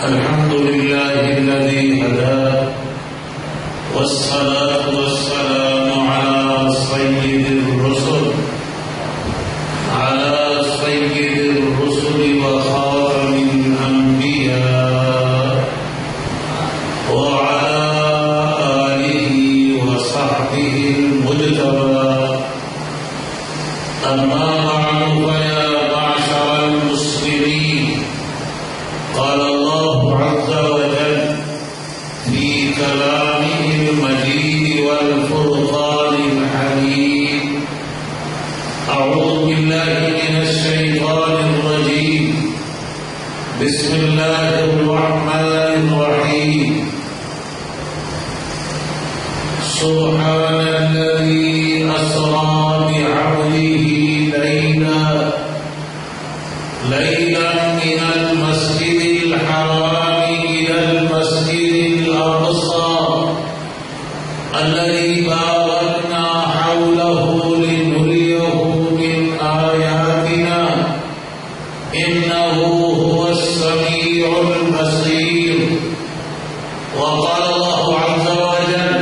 الحمد لله الذي هدى والصلاة والسلام على سيد الرسل وخاتم الأنبياء وعلى آله وصحبه المجتبى أما بعد فيا معشر المسلمين قال الله عز وجل في كلامه المجيد والفرقان الحميد أعوذ بالله من الشيطان الرجيم بسم الله الرحمن الرحيم سبحان الذي أسرى بعبده ليلا من المسجد الحرام إلى المسجد الأقصى الذي باركنا حوله لنريه من آياتنا إنه هو السميع البصير. وقال الله عز وجل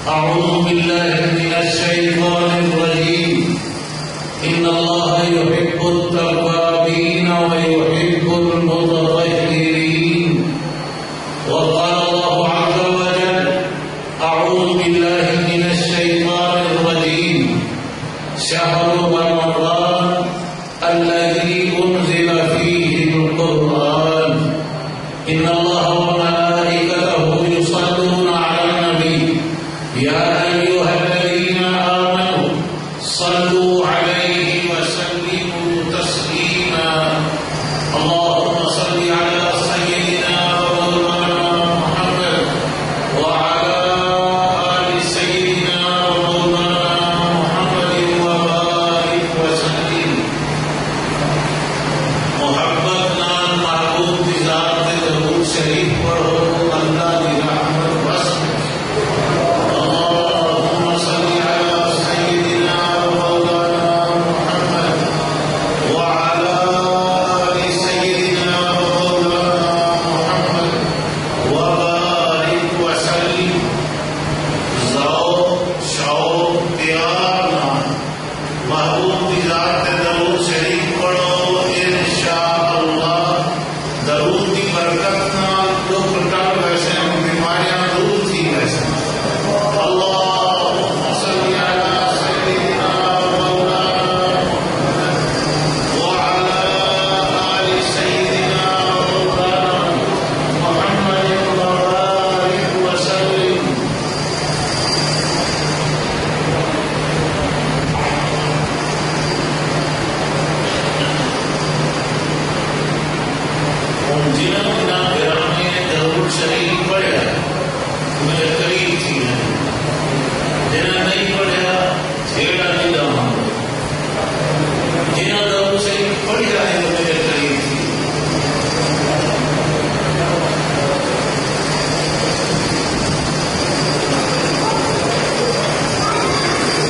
أعوذ بالله من الشيطان الرجيم إن الله يحب التوابين ويحب المتطهرين. وقال الله عز وجل أعوذ بالله من الشيطان الرجيم شهر رمضان الذي أنزل فيه القرآن إن الله وملائكته يصلون على النبي يا أيها الذين آمنوا صلوا عليه وسلموا تسليما. اللهم صل على سيدنا ومولانا محمد وعلى آل سيدنا ومولانا محمد وبارك وسلم. محبت نام محبوب کی ذات ضرور شریف پڑھو اللہ کی رحمت بس. اللهم صل على سيدنا ومولانا محمد وعلى آل سيدنا ومولانا محمد وبارك وسلم. ذوق شوق پیار نام محبوب کی ذات ضرور شریف پڑھو انشاءاللہ. درود کی برکت نال دکھ ٹل ویسے بیماریاں دور تھی ویسے. اللهم صل على سيدنا ومولانا محمد وعلى آل سيدنا ومولانا محمد وبارك وسلم. جنہوں نے گرامی نے درود شریف پڑھا میرے قریب تھی. جنہوں نہیں پڑھا چھیڑا نہیں رہا. جنہوں درود شریف پڑھا ہے تو میرے قریب تھی.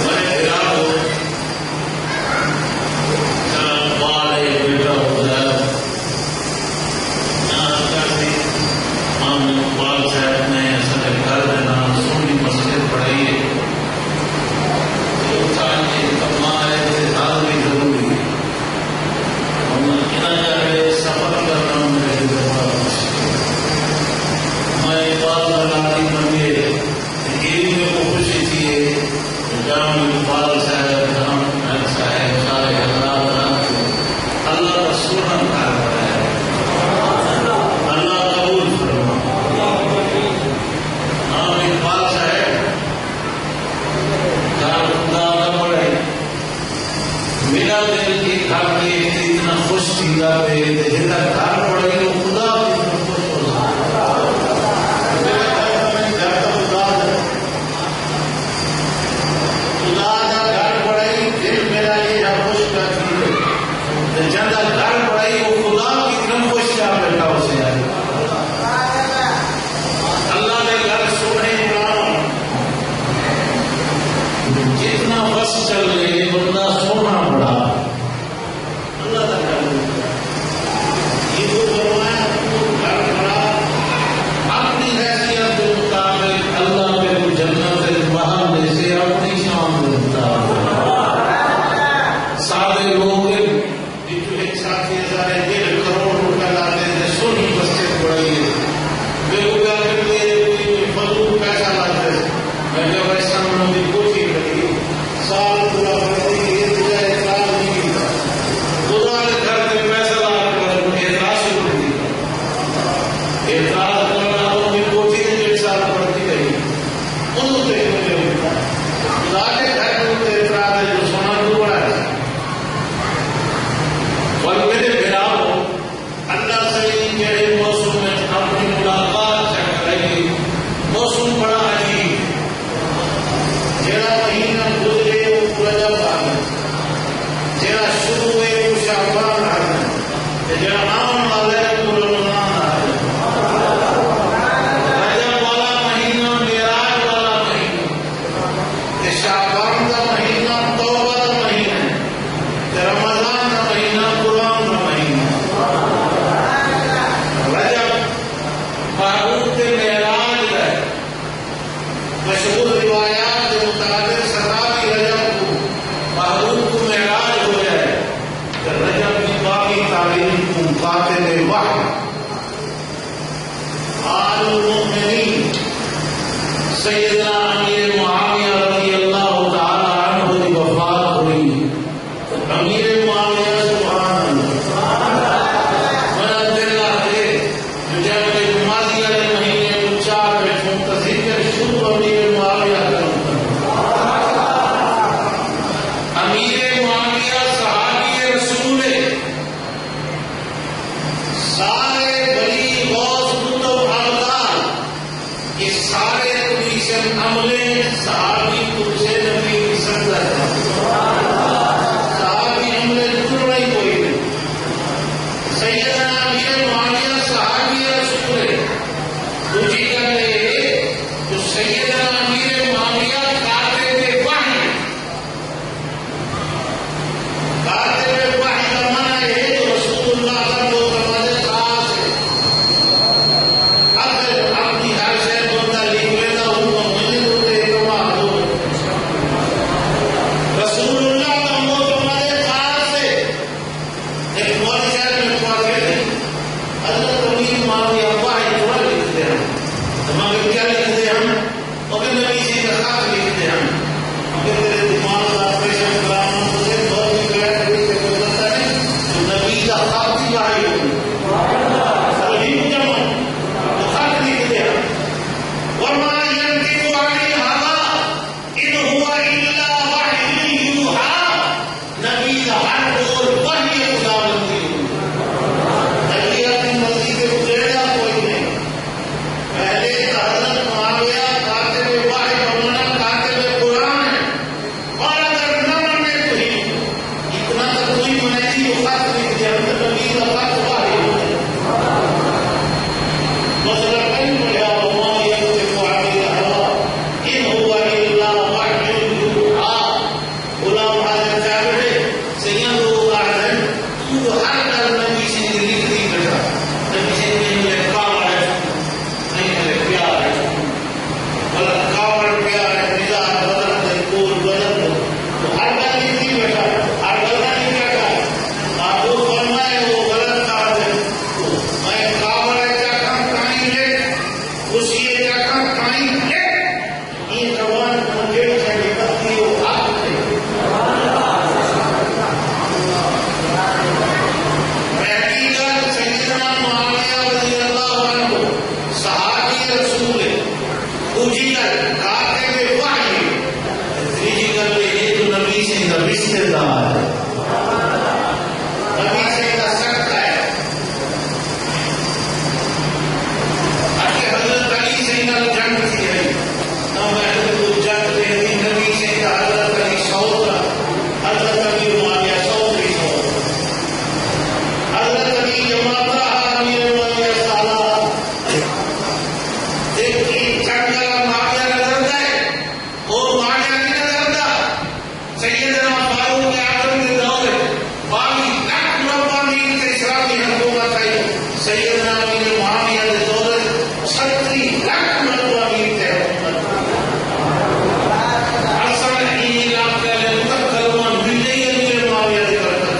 میں گرا ہو بال ہے بیٹا ہو جائے اقبال صاحب نے اصل گھر میں نام سونی مسجد پڑھائی ہے. بھی ضروری ہے. سفر کرنا میرے میں اقبال بناتی بنے میں خوشی تھی جہاں اقبال صاحب جہاں صاحب سارے حضرات اللہ کا سونا کار ہے. اللہ قبول فرما. ہاں اقبال صاحب گھر خدا نہ پڑے میرا دل کی گھر کے اتنا خوش تھی پہ جتنا گھر پڑے تو خدا اتنا خوش ہو خدا کا گھر پڑے دل میرا یہ خوش کرتی ہے. جنتا گھر پڑے وہ خدا کتنا خوش کیا بیٹھا اسے اللہ نے گھر سونے جتنا بس چل رہے بندہ سونا پڑا اللہ کا گھر. یہ ساتھی ہزار 1.5 کروڑ روپے لاتے ہیں سونی مسجد بڑھائی ہے میرے کو کیا کرتے ہیں کوئی فضول پیسہ لاتے ہیں میں جب ایسا انہوں نے کوشش کری سال پورا بڑھتی یہ تجھے اعتراض نہیں کیا خدا کے گھر میں پیسہ لا کر اعتراض شروع کر دیا اعتراض کرنا تو میری کوشش 1.5 سال بڑھتی رہی انہوں نے خدا کے گھر میں اعتراض ہے جو سونا تو بڑا ہے اور میرے بھراؤ اللہ سے میرے موسم میں اپنی ملاقات چل رہی موسم بڑا عجیب جڑا مہینہ گزرے وہ رجب آ گیا جڑا شروع ہوئے وہ شعبان آ گیا جڑا آن والا ہے وہ رمضان آ گیا رجب والا مہینہ معراج والا مہینہ شعبان کا مہینہ توبہ کا مہینہ رمضان کا مہینہ قرآن کا مہینہ رجب فاروق کے معراج ہے مشہور روایات کے مطابق 17 رجب کو فاروق کو معراج ہو جائے تو رجب کی باقی تاریخ کو قاتل وحی آل المؤمنین سیدنا امیر معاویہ رضی اللہ تعالی عنہ کی وفات ہوئی امیر معاویہ سبحان اللہ من اللہ ہے جو جب ماضی والے مہینے کو 4 میں منتظر کر شروع امیر معاویہ امیر معاویہ صحابی رسول سارے بلی غوث کتب ابدال یہ سارے پوزیشن عملے صحابی کو سے نبی کی سنت ہے صحابی عملے جڑنا ہی کوئی نہیں سیدنا امیر معاویہ صحابی رسول ہے دوسری گل یہ جو سیدنا امیر معاویہ کاتب وحی کاتب وحی کا معنی ہے جو رسول اللہ کا جو دروازے خاص ہے اگر اپنی ہر شے بندہ لکھ لیتا ہوں تو مجھے ہوتے کما دو رسول اللہ کا دروازے خاص ہے ایک مولانا صاحب نے کہا کہ حضرت امیر معاویہ وحی تھوڑا لکھتے ہیں ہمیں کیا لکھتے ہیں ہم اور نبی جی کا خط لکھتے ہیں مگر تیرے دماغ کا آپریشن کرانا مجھے بہت ہی گریٹ سے گزرتا ہے تو نبی کا خط ہی وحی ہوگی وہی جمع تو خط لکھتے ہیں وما ينطق عن الهوى ان هو الا وحي يوحى نبی کا ہر قول وحی خدا بندی نبی اپنی مرضی سے گزرا کوئی نہیں پہلے حضرت معاویہ کاتب وحی بننا کاتب قرآن ہے اور اگر نہ مانے تو ہی اتنا تو کوئی منیتی وہ خط لکھ دیا نبی کا خط وحی مسئلہ کہیں بڑھا وما ينطق عن الهوى ان هو الا وحي يوحى غلام حضرت صاحب ہے سید لوگ آتے ہیں تو ہر گھر نبی سے لکھ دی بیٹا نبی سے میرے کام ہے نہیں میرے پیار ہے بلکہ کاوڑ پیار ہے مزاج بدل دے کول بدل دو تو ہر گھر لکھ دی بیٹا ہر گھر کا نہیں بیٹا آپ وہ فرمائے وہ غلط کام ہے میں کاوڑ کیا کام کہیں لے اس یہ کیا کام کہیں لے یہ زبان مجھے سے نکلتی وہ حق ہے پہلی گل سیدنا معاویہ رضی اللہ عنہ صحابی رسول ہے دوسری گل کاتب وحی تیسری گل یہ جو نبی سے رشتے دار ہے نبی سے کا سخت ہے حضرت علی سے جنگ تھی ہے حضرت جنگ رہتی نبی سے حضرت علی سعود حضرت علی معاویہ سعود کی سعود حضرت علی جماعتہ امیر معاویہ سالہ دیکھیں جنگل معاویہ نظر ہے اور معاویہ کی نظر تھا سیدنا فاروق اعظم کے دور باقی لاکھ مربع میل کے اسلامی حکومت ہے سیدنا امیر معاویہ کے دور 37 لاکھ مربع میل کے حکومت اصل ہی علاقے میں متکلمان مل گئی امیر معاویہ کے برکت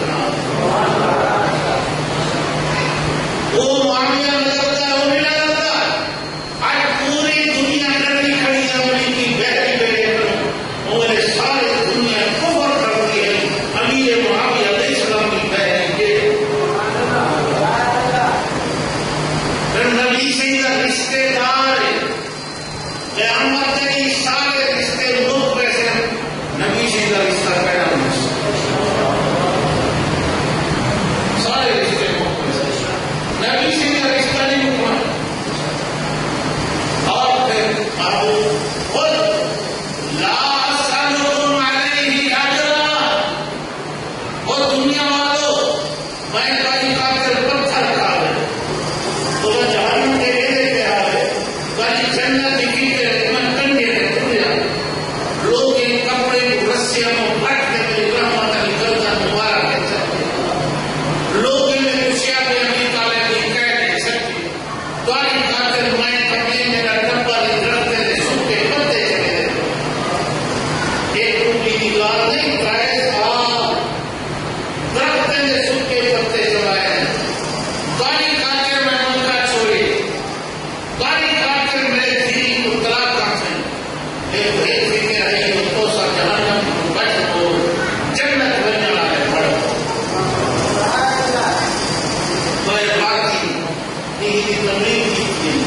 کی تبلیغ کی تھی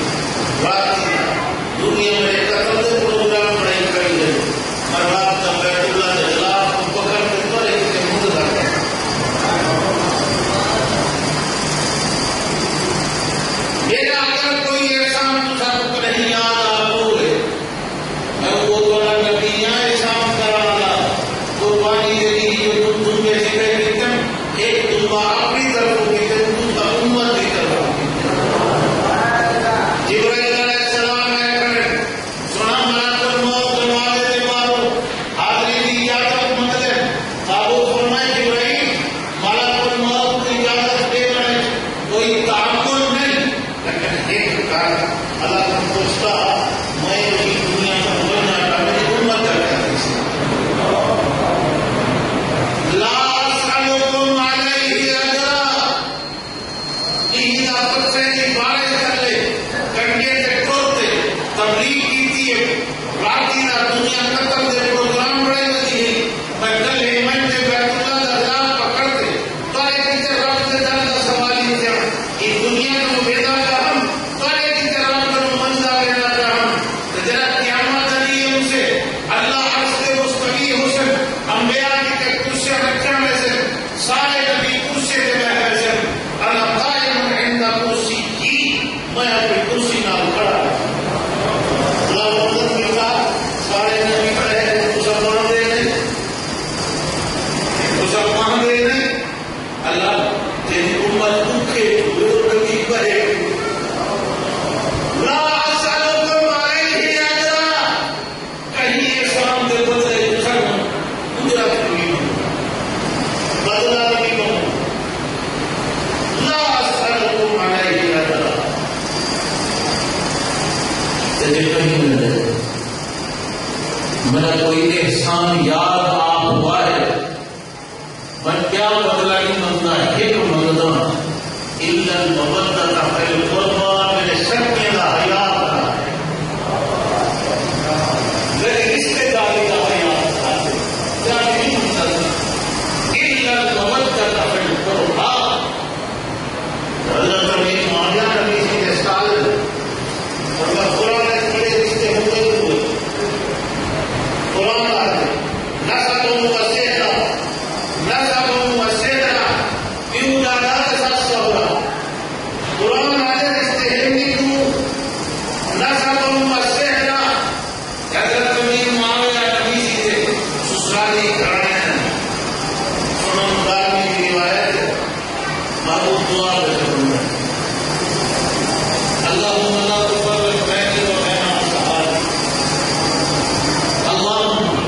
بات کی دنیا میں قتل کے پروگرام بڑے کری گئے اور رات کا بیت اللہ کے خلاف کو پکڑ کے تو ایک سے مدد کرتا میرا اگر کوئی احسان سب کو نہیں یاد آپ ہوئے میں وہ دوڑا نبی احسان کرانا قربانی دینی جو تم میں سے ایک دعا اپنی طرف ہوگی دوسرا امت کی طرف ہوگی جبرائیل علیہ السلام نے سنا ملک الموت دروازے سے مارو حاضری کی اجازت مانگتے ابو فرمائے جبرائیل ملک الموت کی اجازت دے رہے کوئی تعامل نہیں لیکن ایک کار اللہ کو پوچھتا میں کی دنیا کا بننا تھا میری امت کا کیا لا اسالکم علیہ اجرا یہ دعوت سے بارش کر لے کنڈے سے ٹوٹتے تبلیغ کی تھی راتی نہ دنیا قتل دے پروگرام بڑے ہوتی ہے میں کل ہیمن سے بیت اللہ کا راہ پکڑتے تارے کی طرف سے زیادہ سوالی تھا یہ دنیا کو بیدا کا ہم تارے کی طرف کرو منزا لینا چاہم جرا قیامت علی ان سے اللہ عرض کے مستقی حسن انبیاء کی کرسی رکھا میں سے سارے نبی کرسی کے بیٹھے سے اللہ قائم عند کرسی کی میں اپنی کرسی نہ کھڑا اللہ مدد ملتا سارے نبی کھڑے ہیں مسلمان دے نہیں مسلمان دے نہیں اللہ تیری امت دکھے ہوئے نبی بھرے لا اسالکم علیہ اجرا کہیں احسان دے بدلے مسلمان اجرت نہیں بدلا نہیں کہوں لا اسالکم علیہ اجرا تجھے کہیں نہ دے میرا کوئی احسان یاد آپ ہوا ہے میں کیا بدلا نہیں مانگتا ایک مانگتا الا المودۃ فی القربى میرے سکے کا حیات رہا ہے میرے رشتے داری کا حیات رہا ہے کیا نہیں مانگتا الا المودۃ فی القربى حضرت امیر معاویہ نبی سے استعال اور قرآن میں بڑے رشتے ہوتے ہوئے قرآن آتے نسب و سہرا نسب و سہرا کیوں ڈالا سب سہرا قرآن آتے رشتے ہندی کیوں نسب و سہرا حضرت امیر معاویہ نبی سے سسرالی کرانے ہیں سنن دارمی کی روایت محبوب دعا بشکر اللہم لا تفرق بینی و بین اصحابی اللہم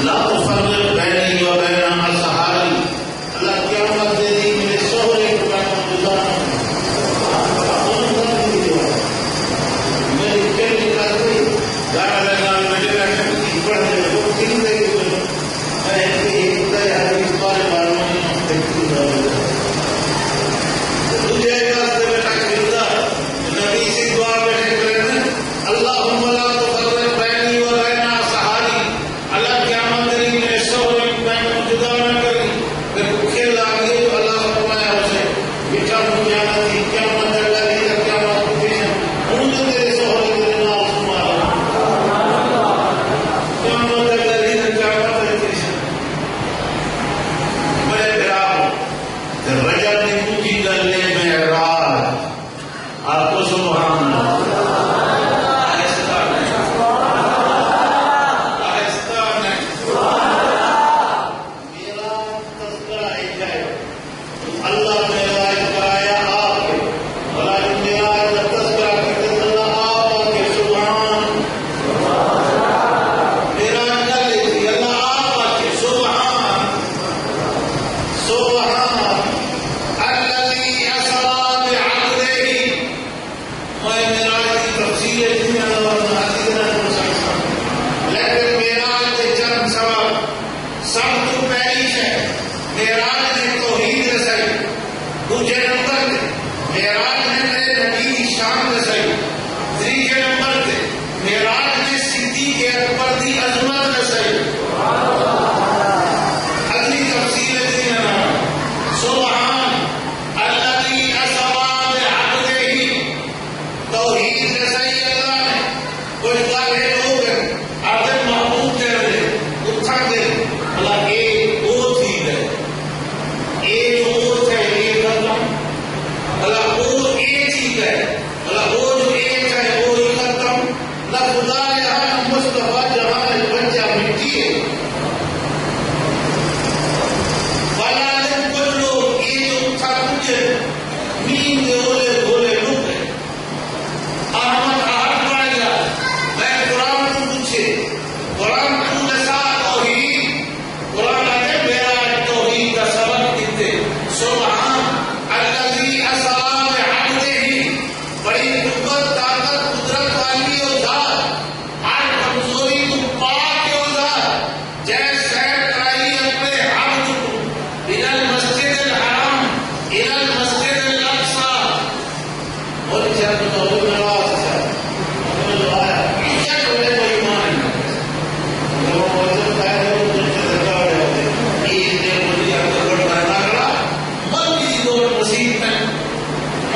لا تفرق بینی و بین اصحابی اللہ قیامت دے دی میرے شوہرے کو میں گزارا میری کل نکال گئی گاڑا لگا میرے بیٹھے کی پڑھنے لگو تین دے گئے میں ایک دے حدیث بارے معلوم نہیں دیکھتی تجھے ایک بیٹا کھلتا نبی سے دعا بیٹھے کریں اللہم لا تفرق بینی و بین اصحابی اللہ قیامت دے میرے شوہرے کو میں جدا نہ کری پھر بھوکے لاگے تو اللہ فرمایا اسے بیٹا مجھے آتی قیامت اللہ کی قیامت کو پیش ہوں جو تیرے شوہرے تیرے نام سمارا قیامت اللہ کی قیامت کو پیش میرے براہ رجب نے پوچھی کر لے معراج آپ کو سبحان اللہ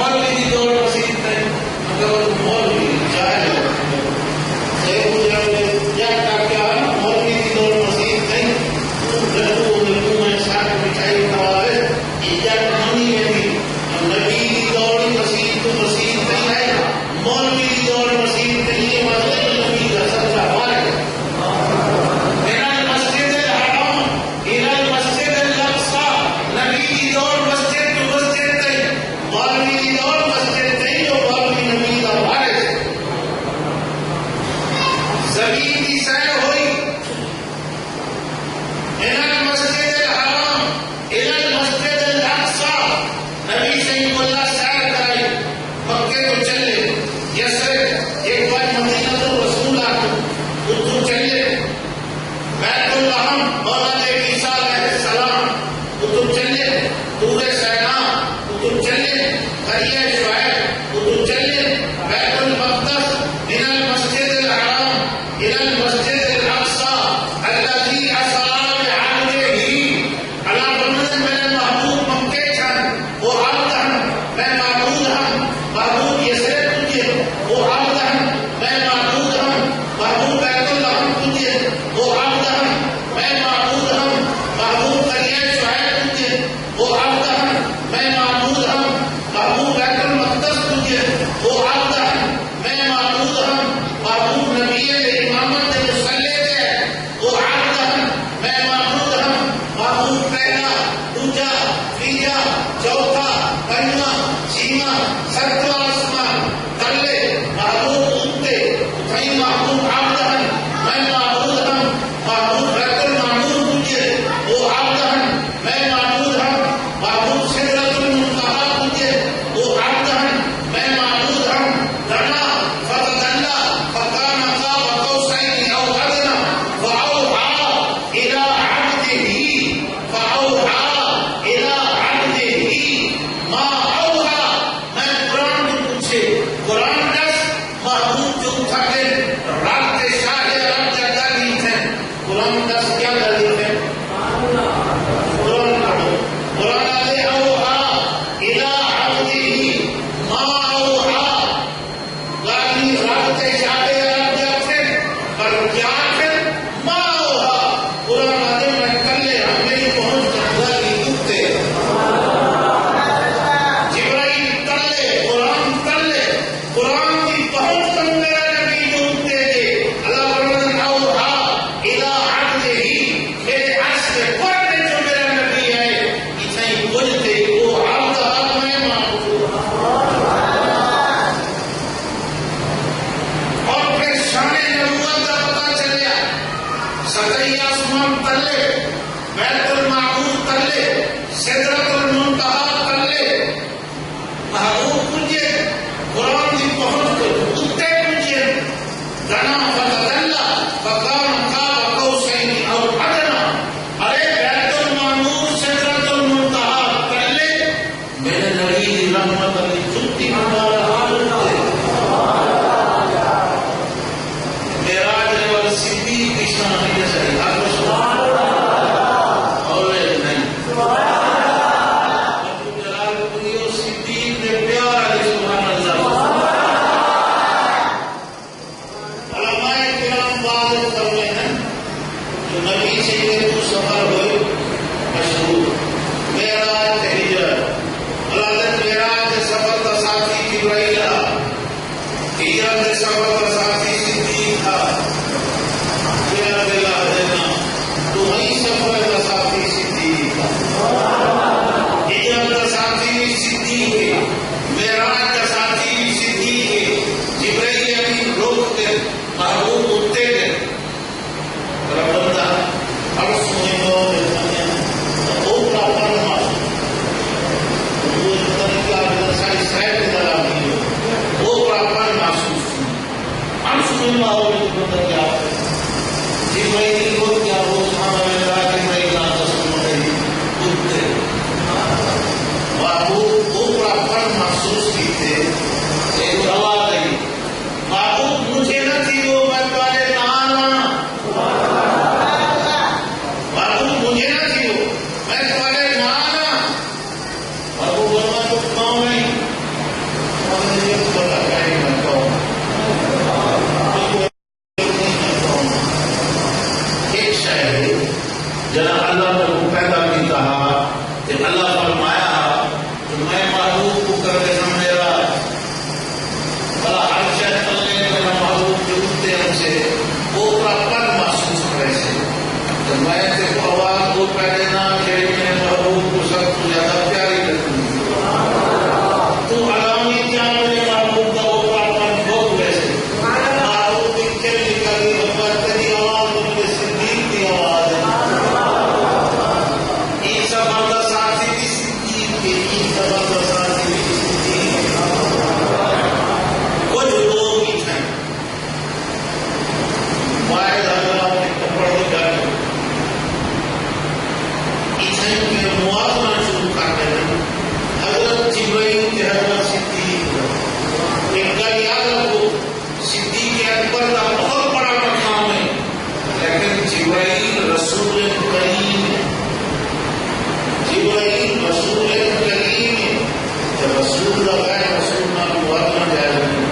مولوی کی دور مسیح تھے مگر وہ مولوی جاہل کیا مولوی کی دور مسیح تھے لڈو میں ساتھ مٹھائی کھوائے یہ منی میں بھی نبی کی دور مسیح تو مسیح نہیں ہے مولوی کی دور مسیح نہیں مطلب نبی کا سچا والد مسجد الحرام الى المسجد الاقصى نبی کی دور مسجد تو مسجد نہیں مولوی کی دور مسجد نہیں جو مولوی نبی کا وارث زمین کی سیر ہوئی الى المسجد الحرام الى المسجد الاقصى نبی صحیح اللہ سیر کرائی مکے کو چلے یسرب ایک بار مدینہ الرسول ادھر چلے بیت الحم مولا عیسیٰ علیہ السلام ادھر چلے طور سینا ادھر چلے قریہ شعیب ادھر چلے بیت المقدس من المسجد الحرام الى المسجد الاقصى الذي اسرى بعبده على رمضان میں محبوب مکے چھن وہ عبد ہم میں معبود ہم محبوب یسرب تجھے وہ عبد ہم میں معبود ہم محبوب بیت الحم تجھے وہ عبد ہم میں معبود ہم محبوب قریہ شعیب تجھے وہ عبد ہم میں معبود ہم محبوب بیت المقدس تجھے وہ عبد ہم میں معبود ہم محبوب نبی امامت مصلی تھے وہ عبد ہم میں معبود ہم محبوب پہلا دوجا تیجا چوتھا پنجواں چھواں ستواں آسمان تلے محبوب اٹھتے اٹھائی محبوب عبد ہم میں معبود ہم محبوب بیت المعمور تجھے وہ عبد ہم میں معبود ہم محبوب سدرۃ المنتہا تجھے وہ عبد ہم میں معبود ہم دنا فتدلى فكان قاب قوسين او ادنى فاوحى الى عبده ما اوحى میں قرآن کو پوچھے قرآن دس محبوب جو تھکے رات کے شاہ رب جگہ نہیں تھے قرآن دس کیا دلیل ہے قرآن پڑھو قرآن علیہ اوحى الى عبده ما اوحى یعنی رات کے شاہ رب جگہ تھے پر کیا تھے ما اوحى قرآن علیہ میں کلے ہم نہیں پہنچ جگہ نہیں دکھتے جبرائیل تلے قرآن تلے قرآن کی پہنچ تم میرا نبی جو اٹھتے تھے اللہ فرماتا ہے اوحى الى عبده میرے عرش کے پڑھنے جو میرا نبی ہے اتنی بولتے وہ عبد ہم میں معبود اور پھر شان نبوت کا پتہ چلیا ستائی آسمان تلے بیت المعمور تلے سدرۃ المنتہا تلے محبوب پوجے قرآن کی پہنچ کو اٹھتے پوجے دنا فتدلى فكان قاب قوسين او ادنى ارے بیت المعمور سدرۃ المنتہا تلے میرے نبی کی رحمت علی چھٹی ہمارا حال معراج اور صدیق کی شان ہے صحیح آپ کو سبحان اللہ اور نہیں ابو جلال کو صدیق نے پیار علی سبحان اللہ علماء کرام بعد کرتے ہیں جو نبی سے یہ سفر ہوئے مشہور معراج ہجرت اللہ معراج سفر کا ساتھی جبرائیل محبوب کرنے میرا بڑا ہر شہر چلنے میرا محبوب جو اٹھتے ہم سے وہ پورا پن محسوس کرے سے تو میں دیکھو آواز کو پہلے نہ کہ میرے محبوب کو سب کو زیادہ پیاری لگتی تو علامی کیا میرے محبوب کا وہ پورا پن بہت ویسے محبوب کی کل نکلی محبت تیری آواز مجھے صدیق کی آواز ہے یہ سب اللہ ساتھی بھی صدیق کے یہ سب اللہ ساتھی بھی صدیق کچھ لوگ ہی تھے واحد اللہ کے کپڑ کی گاڑی اسے کے موازنہ شروع کرتے ہیں حضرت جبرائیل کے حضرت صدیق ایک کا یاد رکھو صدیق اکبر کا بہت بڑا مقام ہے لیکن جبرائیل رسول کریم ہے جبرائیل رسول کریم ہے جب رسول لگائے رسول نہ موازنہ جائے نہیں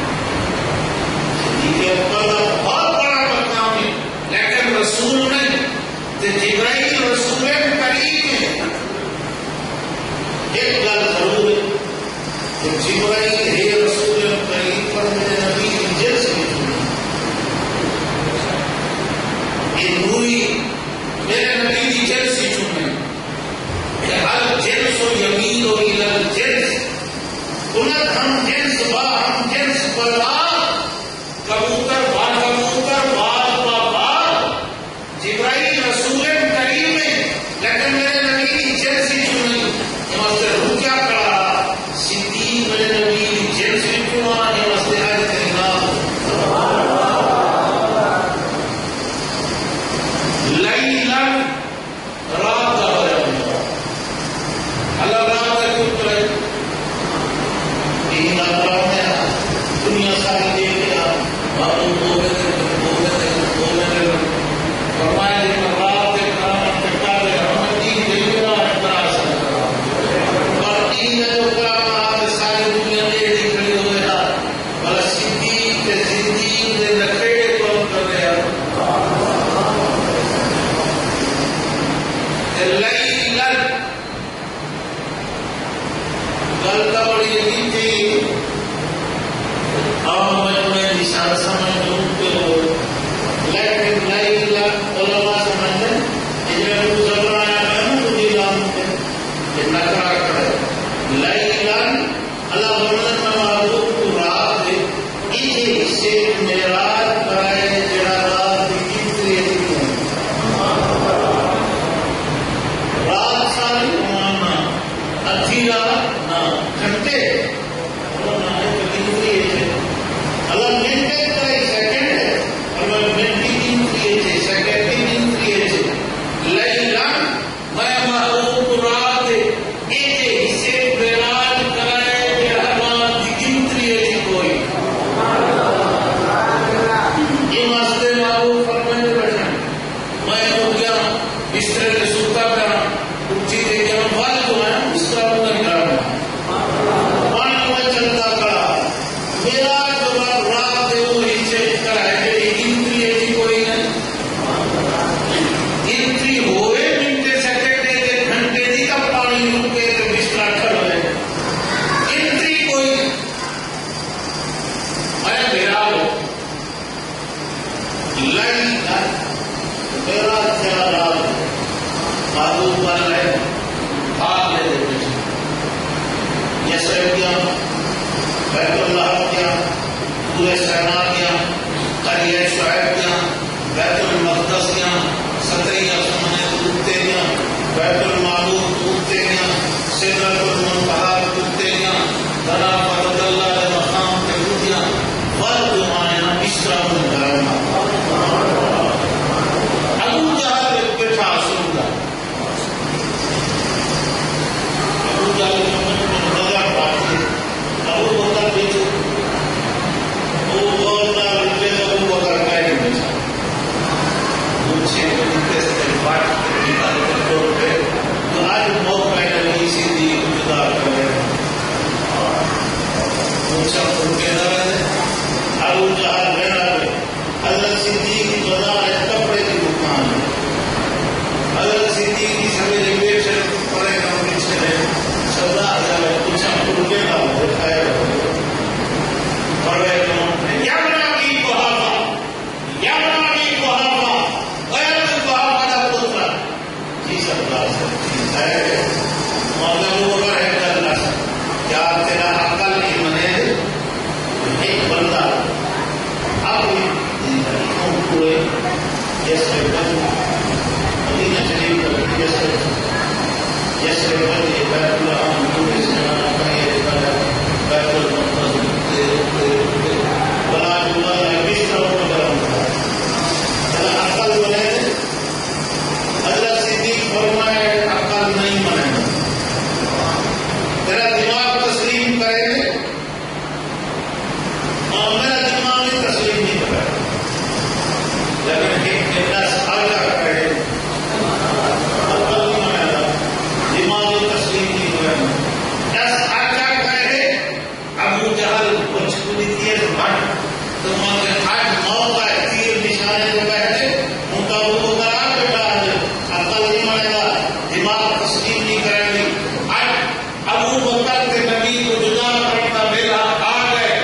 صدیق اکبر کا بہت بڑا مقام ہے لیکن رسول نہیں تو جبرائیل رسول کریم ہے ایک گل ضرور ہے کہ جبرائیل ہے رسول کریم پر میرے نبی کی جنس میں چنے یہ نوری میرے نبی کی جنس سے چنے کہ ہر جنس و یمین و الل جنس انت ہم جنس با ہم جنس بلا کبوتر با کبوتر بال با بال جبرائیل رسول کریم ہے لیکن میرے نبی کی جنس سے چنے واسطے روح کیا کرا صدیق میرے نبی کی جنس سے چنا ہے واسطے آج تینا لیلن رات کا ہو اللہ رات کا کیوں کرے تین رات میں دنیا ساری دیکھے معلوم ہو گئے فرمائے لیکن رات کے کرامت کے کارے ہمیں تین دیکھنا ہے طرح سے اور تین جو کرامات ساری دنیا دیکھی کھڑی ہوئے ہیں بلا صدیق کے زندگی کے نکھڑے کون کر رہے ہیں لیلن غلطہ بڑی عجیب تھی عام میں نشان سمجھ ڈھونڈتے ہو لیکن لیلن علماء سمجھتے یہ جو زبرایا میں مجھے لانتے یہ نکرہ کرے لیلن اللہ ورنت میں معلوم کو رات ہے یہ حصے میراج کرائے جڑا رات کی گنتی ہے رات ساری مانا ادھی رات نہ گھنٹے اللہ گنتی ہے اللہ منٹے کا سیکنڈ ہے اللہ منٹ کی گنتی ہے سیکنڈ کی گنتی ہے لیلن میں معلوم کو رات ہے یہ حصے میراج کرائے جڑا رات کی گنتی ہے کوئی یہ واسطے معلوم فرمائے بیٹھے میں ہو گیا بسترے کے سوتا کرا اٹھی دے کے میں بال جو ہے اس طرح اندر کرا پانی میں چلتا کرا میرا جو رات ہے وہ حصے کرائے جڑی گنتی ہے کوئی نہیں گنتی ہوئے منٹے سیکنڈے کے گھنٹے دی کا پانی رکے تو بسترا کھڑ ہوئے گنتی کوئی میں میرا ہو لیلن میرا خیال معلوم بن رہے بھاگ لے دیتے یسرب کیا بیت اللہ کیا پورے سینا کیا قریہ شعیب کیا بیت المقدس کیا ستریہ سمنے ٹوٹتے گیا بیت المعمور ٹوٹتے گیا سدرۃ المنتہا ٹوٹتے گیا دنا فرد اللہ کے مقام پہ ٹوٹ گیا فرد آیا اسرا میں ڈرنا ابو جہل ایک بیٹھا سن گا ابو جہل نظر پاتی ابو بکر بیچو وہ بولتا رکھے ابو بکر کا ہی بیچا مجھے طریقے سے بات کرتے تو آج بہت پہلے نہیں سیدھی جدا کر رہے ہیں مجھ سے ان کے نہ رہے ابو جہل رہنا رہے حضرت صدیق کی جدا ہے کپڑے کی دکان ہے حضرت صدیق کی سویرے پیش پڑے گا پیچھے سودا کچھ ہم کو رکے گا میرا عقل نہیں بنے ایک بندہ اب ہوئے جیسے مدینہ شریف جیسے بیت عقل بنے حضرت صدیق فرمائے عقل نہیں بنے تیرا دماغ تسلیم کرے اور میرا دماغ بھی تسلیم نہیں کرے لیکن ایک دس آگا کرے عقل نہیں بنے گا دماغ بھی تسلیم نہیں کرے دس آگا کرے ابو جہل کچھ بھی تیر بھٹ تمہارے آج موقع ہے تیر نشانے کو بیٹھے مقابلہ کرا بیٹا عقل نہیں بنے گا دماغ تسلیم نہیں کرے گی ابو بکر کے نبی کو جدا کرنا میرا آ گئے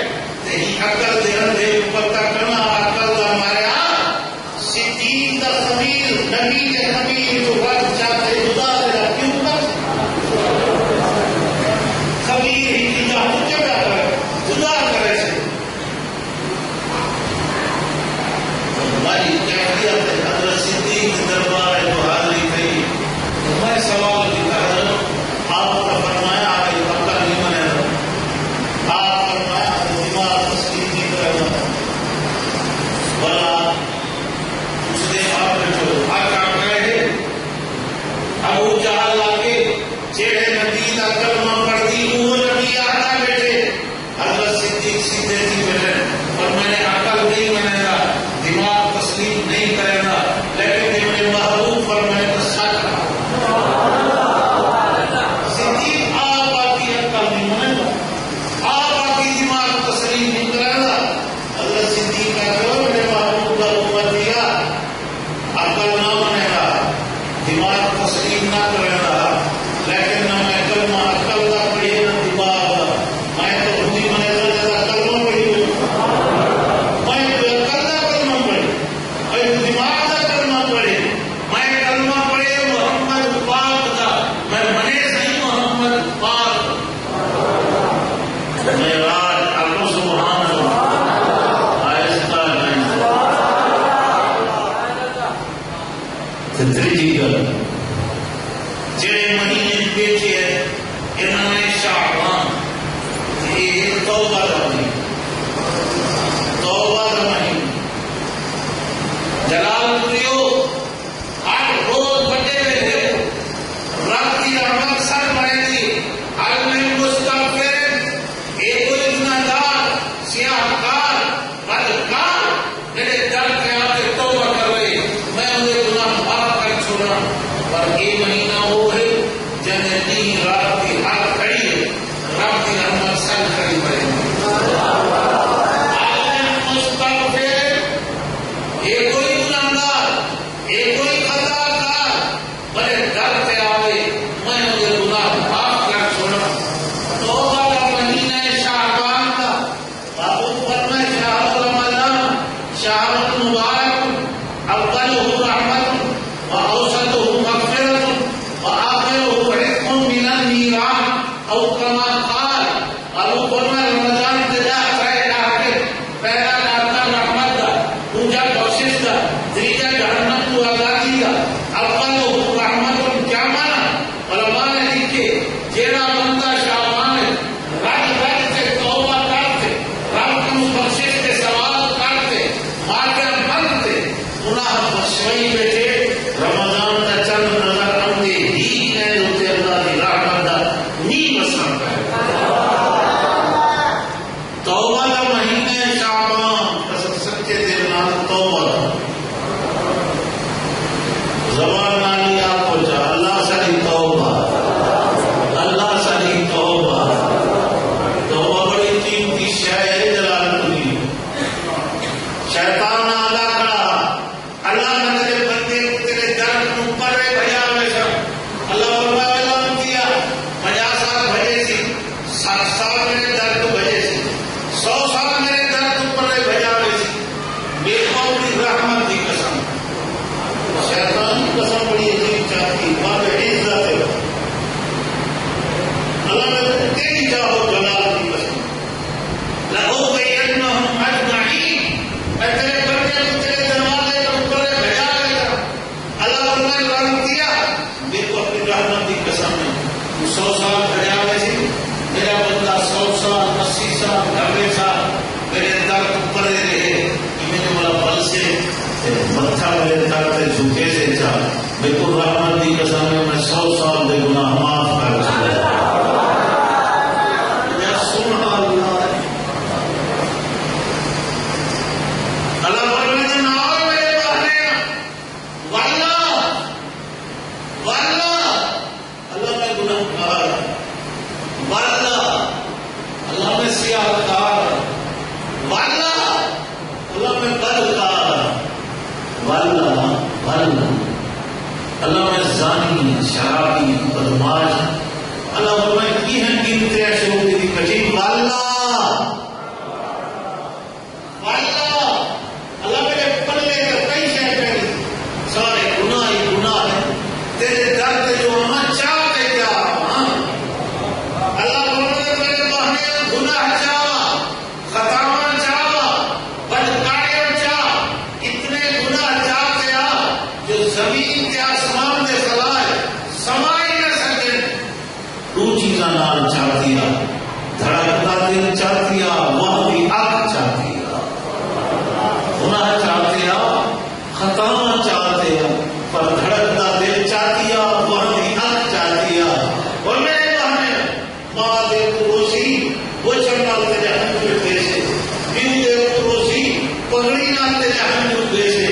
نہیں عقل دے اندھے پتہ کرنا عقل کا ہمارے ہاں صدیق کا ضمیر نبی کے ضمیر جو وقت چاہتے جدا دے رہا کیوں کر خبیر ہی کی جا تو کیا کرے جدا کرے سے ہماری کیفیت ہے حضرت صدیق دربار ہے تو حاضری تھی میں سوال کی حضرت آپ کا فرمایا آگے عقل نہیں بنے گا آپ فرمایا دماغ تسلیم نہیں کرے گا بلا اس نے آپ جو آقا کہے ابو جہل آگے جیڑے نبی کا کلمہ پڑھ دی وہ نبی آتا بیٹھے حضرت صدیق سیدھے تھی بیٹھے اور میں نے عقل نہیں بنے گا دماغ تسلیم نہیں کرے گا لیکن میرے محبوب فرمائے تو سچ اللہ نے تیری چاہو جلال ہمیشہ میرے درد پڑے رہے میں نے بولا بل سے متھا میرے درد سے جھکے سے تھا بالکل رحمت دی قسم میں 100 سال دے گناہ معاف کر چکا یا سبحان اللہ اللہ فرماتے ہیں آؤ میرے بہنے واللہ واللہ اللہ میں گناہ کار واللہ اللہ میں سیاہ کار واللہ اللہ میں بدکار واللہ واللہ اللہ میں زانی شرابی بدماش اللہ فرمائے کی ہیں گنتے ایسے ہوتی تھی کچھی واللہ واللہ اللہ میرے پلے کا کئی شہر پہلی سارے گناہ ہی گناہ ہے تیرے درد جو ہمیں چاہتے کیا اللہ فرمائے میرے بہنے گناہ چاہ خطاوان چاہ بدکاریاں چاہ اتنے گناہ چاہتے آ جو زمین کے آسمان میں خلائے سمائی نہ سکے دو چیزاں نال چاہتی آ دھڑکتا دل چاہتی آ وہ بھی آگ چاہتی آ گناہ چاہتے آ خطاوان چاہتے آ پر دھڑکتا دل چاہتی آ وہ بھی آگ چاہتی آ اور میرے بہنے ماں دے روسی وہ چڑھنا تیرے ہم جو پیسے بیو دے روسی پگڑی نہ تیرے ہم جو پیسے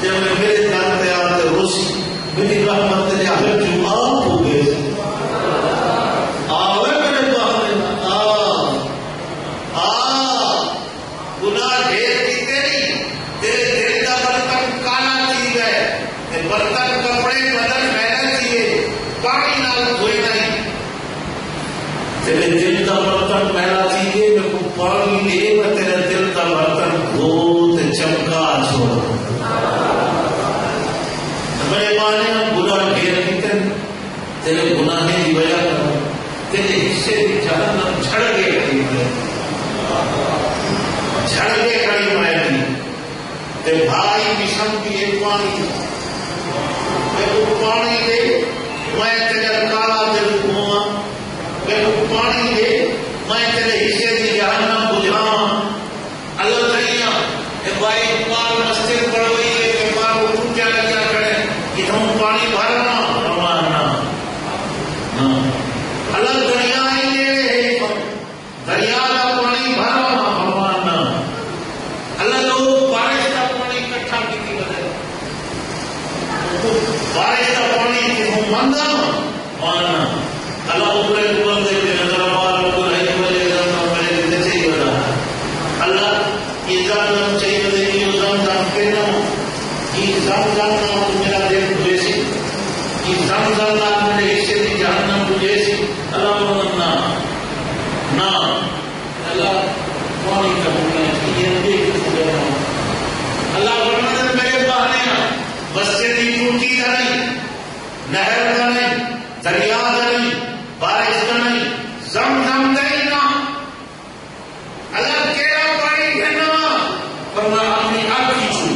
جب میں میرے در پہ آتے روسی میری رحمت تیرے ہم جو آپ ہو گئے آوے میرے بہنے گناہ ڈھیر کی تیری تیرے دل کا برتن کالا چی گئے برتن کپڑے بدل محنت کیے پانی نال دھوئے نہیں تیرے دل کا برتن پہلا چیزے میں کو پانی لے میں تیرے دل کا برتن دھوت چمکا چھوڑ میرے مانے گناہ ڈھیر کیتے تیرے گناہ کی وجہ تیرے حصے کی جہنم جھڑ کے کھڑی ہوئے جھڑ کے کھڑی ہوئے تے بھائی مشن کی ایک پانی میں کو پانی دے میں تیرے کالا دل کھواں میں کو پانی دے میں تیرے حصے کی جہنم بجھاواں اللہ تعالیٰ اے بھائی اقبال مسجد پڑھ گئی ہے کہ ماں کو ٹوٹیا لگیا کرے کہ ہم پانی بھرنا روانا اللہ دریا ہی لے رہے دریا کا پانی بھرنا روانا اللہ لوگ بارش کا پانی اکٹھا کی وجہ بارش کا پانی کہ ہم مندہ مانا اللہ اوپر اوپر دے کے نظر آباد کو نہیں بجے گا میرے دل سے ہی بنا اللہ یہ زم چاہیے دے یہ زم کہنا یہ زم نام میرا دل جیسی یہ زم نام میرے حصے کی جہنم کو جیسی اللہ نہ نہ اللہ پانی کا بولنا یہ دیکھ اللہ فرماتے ہیں میرے بہنے مسجد کی ٹوٹی کا نہیں نہر کا نہیں دریا کا نہیں بارش کا نہیں زم نہیں نا اللہ کیڑا پانی گھنا فرمایا اپنی آگ کھینچو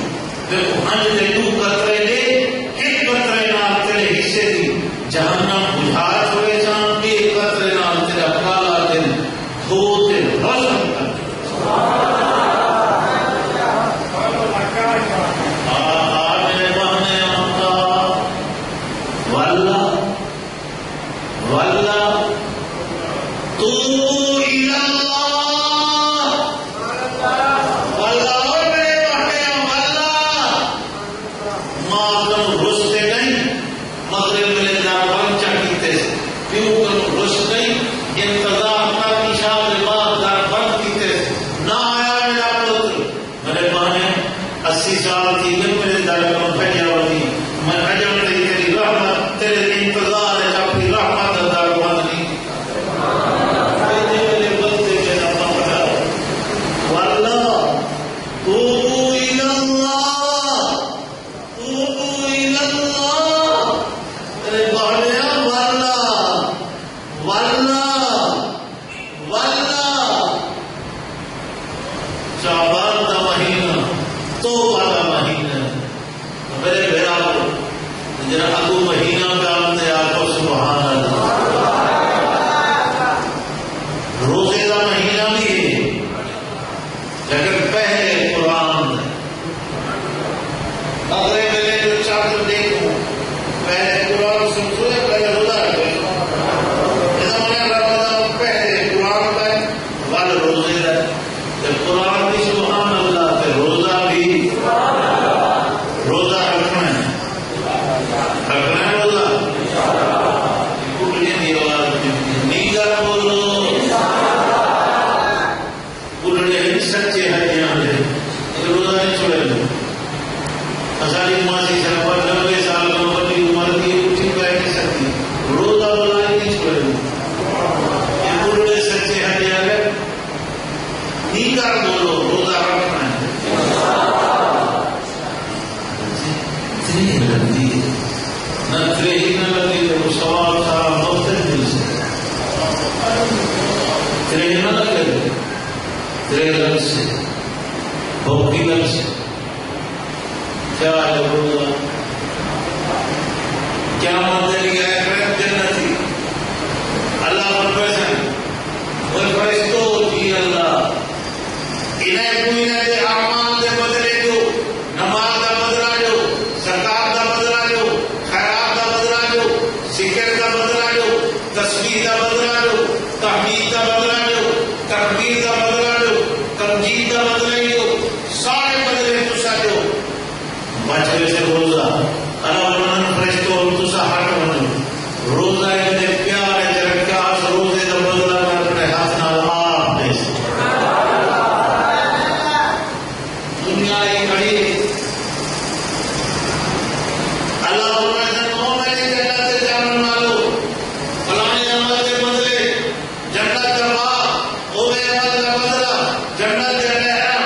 دیکھو ہنج دے دو قطرے لے ایک قطرے نال تیرے حصے دی جہنم بجھا چھوڑے جان بے قطرے نال تیرا کالا دل دھو تے روشن کر دے روزے کا مہینہ بھی ہے سچے ہڈیاں ہیں روزہ نہیں چھوڑے ہزاری ماسی صاحب 90 سال میں بڑی عمر کی اٹھی بیٹھ نہیں سکتی روزہ بلا نہیں چھوڑے یہ بوڑھے سچے ہڈیاں ہیں نہیں کر بولو روزہ رکھنا ہے اتنی لگتی ہے نہ ترے ہی نہ لگی تو سوال تھا مختلف دل سے ترے نہ لگے ترے لگ سے بھوکی لگ سے کیا ہے روزہ کیا مدد کیا ہے جنتی اللہ فرمائے وہ فرشتوں جی اللہ انہیں کوئی نہ دے اعمال دے بدلے جو نماز کا بدلہ جو زکات کا بدلہ جو خیرات کا بدلہ جو ذکر کا بدلہ جو تسبیح کا بدلہ جو تحمید کا بدلہ جو تکبیر کا بدلہ جو تمجید کا بدلہ جو سارے بدلے تسا جو بچے سے روزہ اللہ فرشتوں تسا ہٹ بنو روزہ اتنے پیار ہے جب کیا روزے کا بدلہ میں اپنے ہاتھ نال آپ دے دنیا ایک کڑی اللہ میں نے جنت سے جانن والو فلانے عمل کے بدلے جنت کا باغ ہوے عمل کا بدلہ جنت کے نہر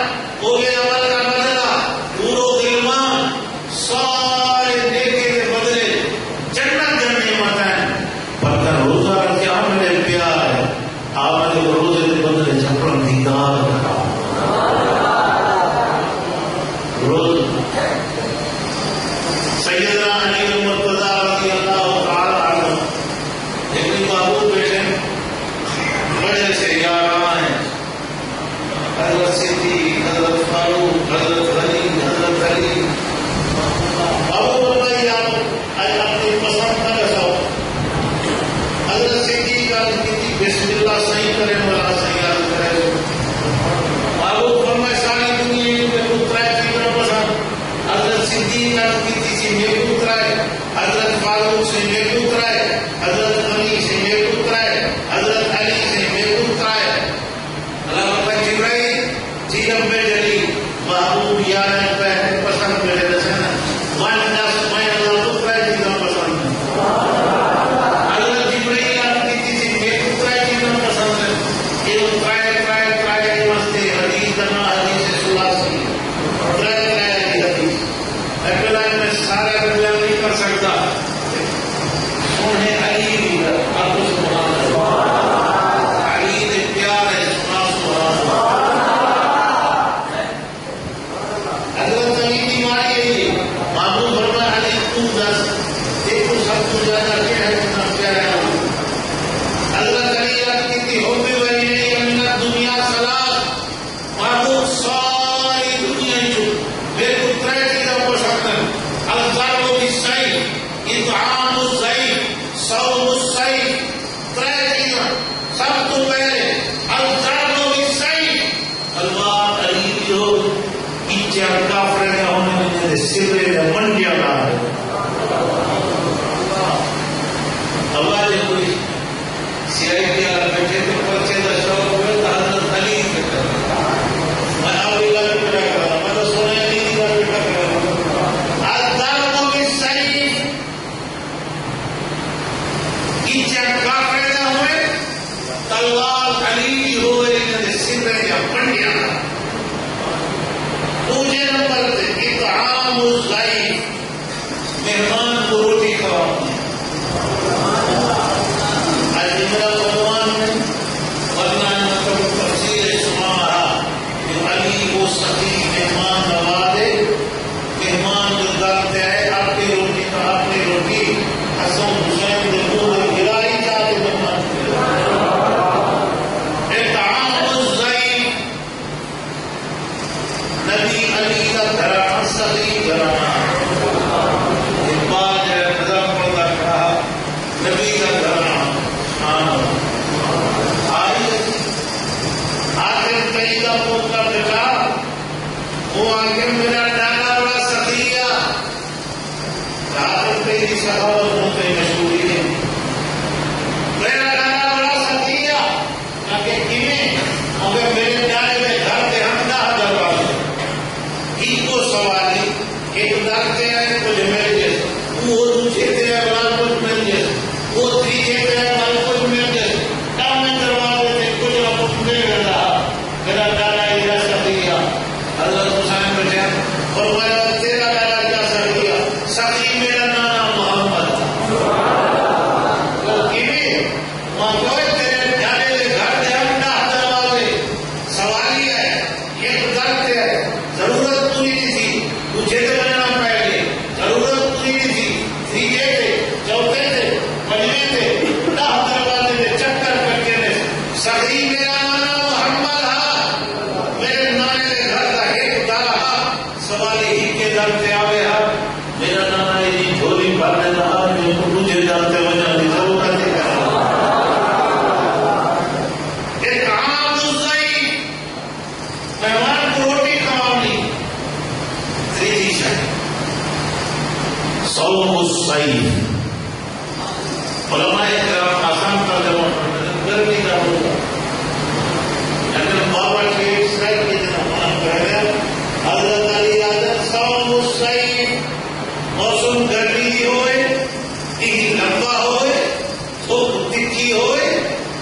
ہوے عمل کا بدلہ پورو علمان سارے نیکی کے بدلے جنت جننے ماتا ہے پر روزہ رکھے ہمیں پیار ہے آپ نے روزے کے بدلے جھپڑ دیدار کرا روز سیدنا علی المرتضی رضی اللہ تعالی عنہ ایک بابو بیٹھے بڑے سے یاراں ہیں حضرت صدیق حضرت فاروق حضرت علی بابو فرمائی آپ اپنی پسند نہ رساؤ حضرت صدیق کی بسم اللہ صحیح کرنے والا صحیح یاد کرے بابو فرمائی ساری دنیا میں پترائے کی طرف پسند حضرت صدیق کی تیسی میں پترائے حضرت فاروق سے میں پترائے حضرت علی سے میں پترائے حضرت علی سے میں پترائے اللہ اکبر جبرائیل جی رب جلی محبوب یار پہلے پسند میرے رسنا ون دس میں اللہ پترائے جی کا پسند ہے حضرت جبرائیل آپ کی تیسی میں پترائے جی کا پسند ہے یہ پترائے واسطے حدیث دنا حدیث سلاسی پترائے حدیث اکلا میں سارا بیان نہیں کر سکتا سونے علی بھی آپ کو سبحان اللہ علی نے پیار ہے سنا سبحان اللہ حضرت علی کی ماری ہے یہ معلوم فرمایا علی تو دس دیکھو سب تو زیادہ کیا ہے کتنا پیارا ہے حضرت علی یاد کی تھی ہو بھی وہی نہیں امنا دنیا سلام معلوم ساری دنیا ہی جو میرے کو ترے چیزیں پسند ہیں الزار و بسائی اطعام الزعیف صوم الصیف ترے چیزیں سب تو پہلے الزار و بسائی اللہ علی جو ایچے کافرے کا ہونے میں سرے کا منڈیا نہ ہے اللہ نے کوئی سیائی کیا بیٹھے تو پرچے دا شوق ہوئے تو حضرت علی کے کر میں آپ اللہ بھی بیٹھا کر رہا میں تو سونے علی کا بیٹھا کر رہا الزار و بسائی ایچے کافرے کا ہوئے تلوار علی ہوئے انہیں سرے کا منڈیا نہ دوسرے نمبر سے اطعام الضعیف مہمان کو روٹی کھوانا آج میرا عنوان ہے ورنہ مطلب تفسیر سنا رہا کہ علی وہ سخی مہمان نوازے مہمان جو داختے ہے آپ کی روٹی کا اپنی روٹی حسن حسین کے منہ میں گرائی جاتے مہمان اطعام الضعیف نبی علی کا گھرانا صحیح گھرانا ایک بار جو ہے نظام پڑھتا کہا نبی کا گھرانا آئی آخر کئی کا پوتا بیٹا وہ آخر میرا ڈالا بڑا سخیہ آخر کئی کی سخاوت ہوتے مشہوری ہے میرا ڈالا بڑا سخیہ کہ میرے ڈالے میں گھر کے ہم مہمان کو روٹی کھوانی. تیسری شرط صوم الصيف. علماء کرام آسان ترجمہ گرمی کا ہوگا لیکن بابا کے سر کے جنہوں نے حضرت علی حضرت صوم الصيف. موسم گرمی کی ہوئے تیزی لمبا ہوئے دھوپ تکھی ہوئے